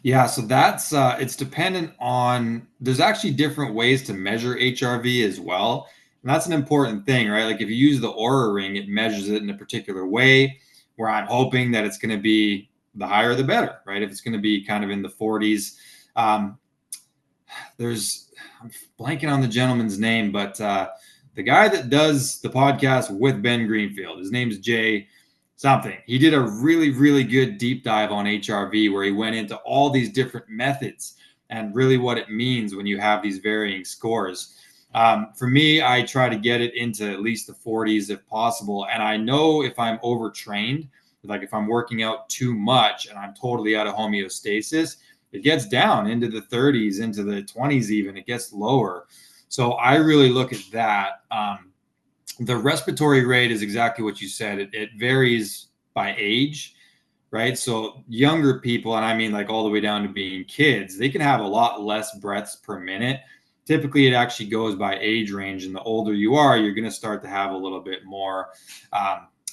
[SPEAKER 2] Yeah, so that's it's dependent on, there's actually different ways to measure HRV as well. And that's an important thing, right? Like if you use the Aura ring, it measures it in a particular way where I'm hoping that it's going to be the higher the better, right? If it's going to be kind of in the 40s. Um, I'm blanking on the gentleman's name, but the guy that does the podcast with Ben Greenfield, his name's Jay something. He did a really, really good deep dive on HRV where he went into all these different methods and really what it means when you have these varying scores. For me, I try to get it into at least the 40s if possible. And I know if I'm overtrained, like if I'm working out too much and I'm totally out of homeostasis, it gets down into the 30s, into the 20s, even. It gets lower. So I really look at that. The respiratory rate is exactly what you said. It varies by age, right? So younger people, and I mean like all the way down to being kids, they can have a lot less breaths per minute. Typically, it actually goes by age range, and the older you are, you're going to start to have a little bit more.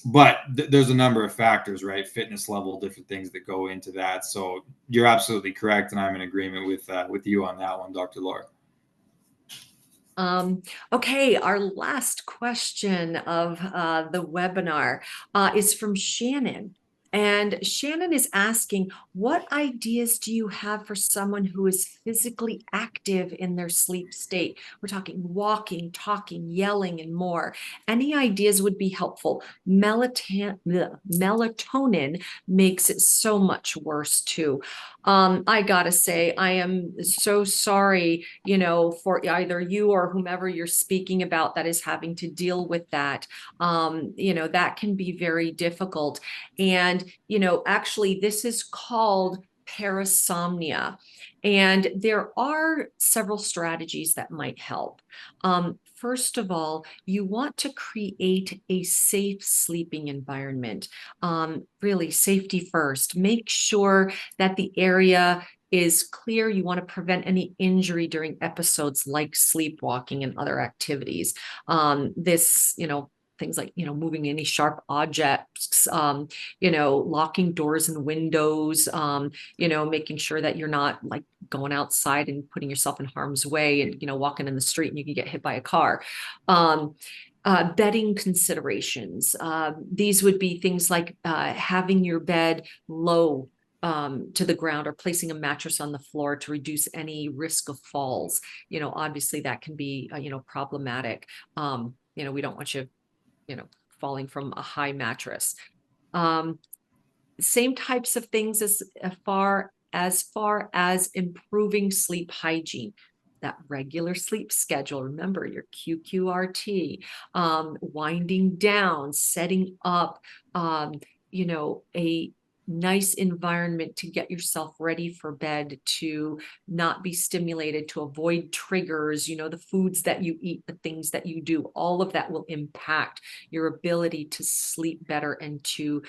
[SPEAKER 2] But there's a number of factors, right? Fitness level, different things that go into that. So you're absolutely correct, and I'm in agreement with you on that one, Dr. Laura.
[SPEAKER 1] Okay, our last question of the webinar is from Shannon. And Shannon is asking, what ideas do you have for someone who is physically active in their sleep state? We're talking walking, talking, yelling, and more. Any ideas would be helpful. Melatonin makes it so much worse too. I gotta say, I am so sorry, for either you or whomever you're speaking about that is having to deal with that. That can be very difficult. And, actually, this is called parasomnia. And there are several strategies that might help. First of all, you want to create a safe sleeping environment. Really, safety first. Make sure that the area is clear. You want to prevent any injury during episodes like sleepwalking and other activities. This, things like, moving any sharp objects, locking doors and windows, making sure that you're not like going outside and putting yourself in harm's way and, walking in the street and you can get hit by a car. Bedding considerations. These would be things like having your bed low to the ground or placing a mattress on the floor to reduce any risk of falls. Obviously that can be, problematic. We don't want you, falling from a high mattress. Same types of things as far as improving sleep hygiene, that regular sleep schedule. Remember your QQRT, winding down, setting up, a nice environment to get yourself ready for bed, to not be stimulated, to avoid triggers, the foods that you eat, the things that you do, all of that will impact your ability to sleep better and to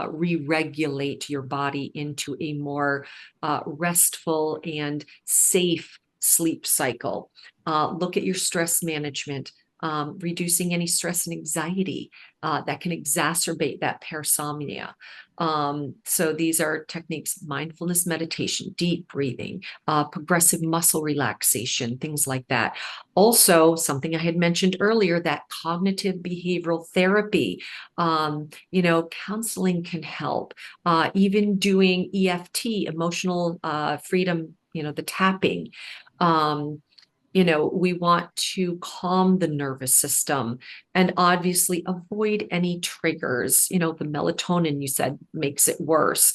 [SPEAKER 1] re-regulate your body into a more restful and safe sleep cycle. Look at your stress management, reducing any stress and anxiety that can exacerbate that parasomnia. So these are techniques: mindfulness meditation, deep breathing, progressive muscle relaxation, things like that. Also, something I had mentioned earlier, that cognitive behavioral therapy, counseling can help. Even doing EFT, emotional freedom, the tapping. we want to calm the nervous system and obviously avoid any triggers. The melatonin you said makes it worse.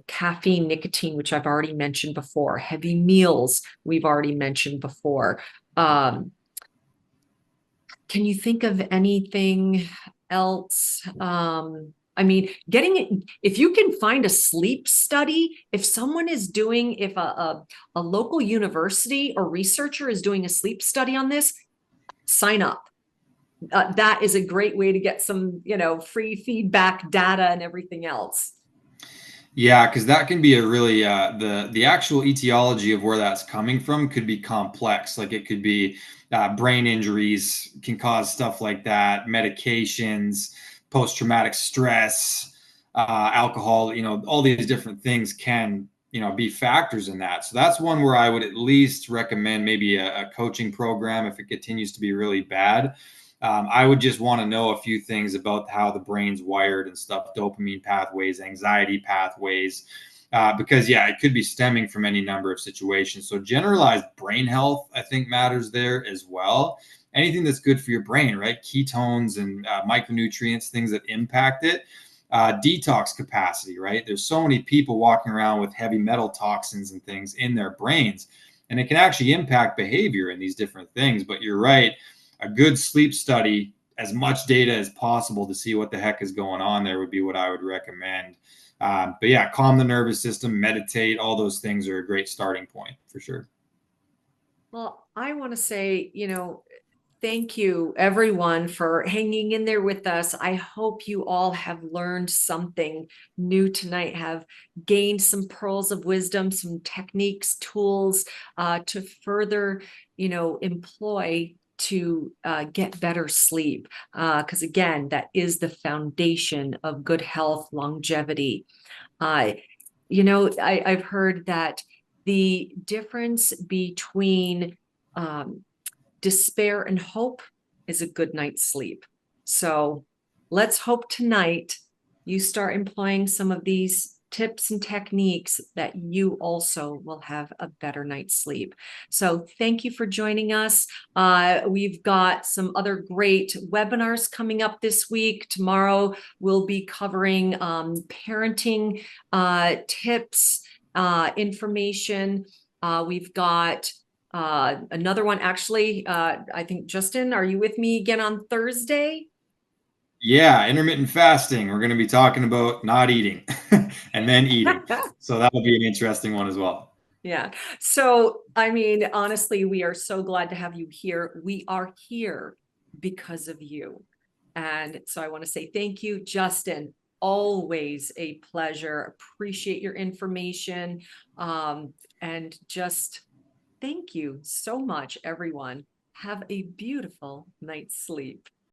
[SPEAKER 1] Caffeine, nicotine, which I've already mentioned before, heavy meals, we've already mentioned before. Can you think of anything else? If you can find a sleep study, if a local university or researcher is doing a sleep study on this, sign up. That is a great way to get some, free feedback data and everything else.
[SPEAKER 2] Yeah, because that can be a really the actual etiology of where that's coming from could be complex. Like it could be brain injuries can cause stuff like that, medications, post traumatic stress, alcohol. All these different things can be factors in that. So that's one where I would at least recommend maybe a coaching program if it continues to be really bad. I would just want to know a few things about how the brain's wired and stuff, dopamine pathways, anxiety pathways, because yeah, it could be stemming from any number of situations. So generalized brain health, I think, matters there as well. Anything that's good for your brain, right? Ketones and micronutrients, things that impact it. Detox capacity, right? There's so many people walking around with heavy metal toxins and things in their brains, and it can actually impact behavior in these different things. But you're right, a good sleep study, as much data as possible to see what the heck is going on there would be what I would recommend. But yeah, calm the nervous system, meditate, all those things are a great starting point for sure.
[SPEAKER 1] Well, I want to say, thank you everyone for hanging in there with us. I hope you all have learned something new tonight, have gained some pearls of wisdom, some techniques, tools to further, employ to get better sleep. Because again, that is the foundation of good health, longevity. I've heard that the difference between despair and hope is a good night's sleep. So let's hope tonight you start employing some of these tips and techniques that you also will have a better night's sleep. So thank you for joining us. We've got some other great webinars coming up this week. Tomorrow we'll be covering parenting tips, information. We've got another one, actually. I think, Justin, are you with me again on Thursday?
[SPEAKER 2] Yeah, intermittent fasting. We're going to be talking about not eating and then eating. So that'll be an interesting one as well.
[SPEAKER 1] Yeah. So, honestly, we are so glad to have you here. We are here because of you. And so I want to say thank you, Justin. Always a pleasure. Appreciate your information. And just thank you so much, everyone. Have a beautiful night's sleep.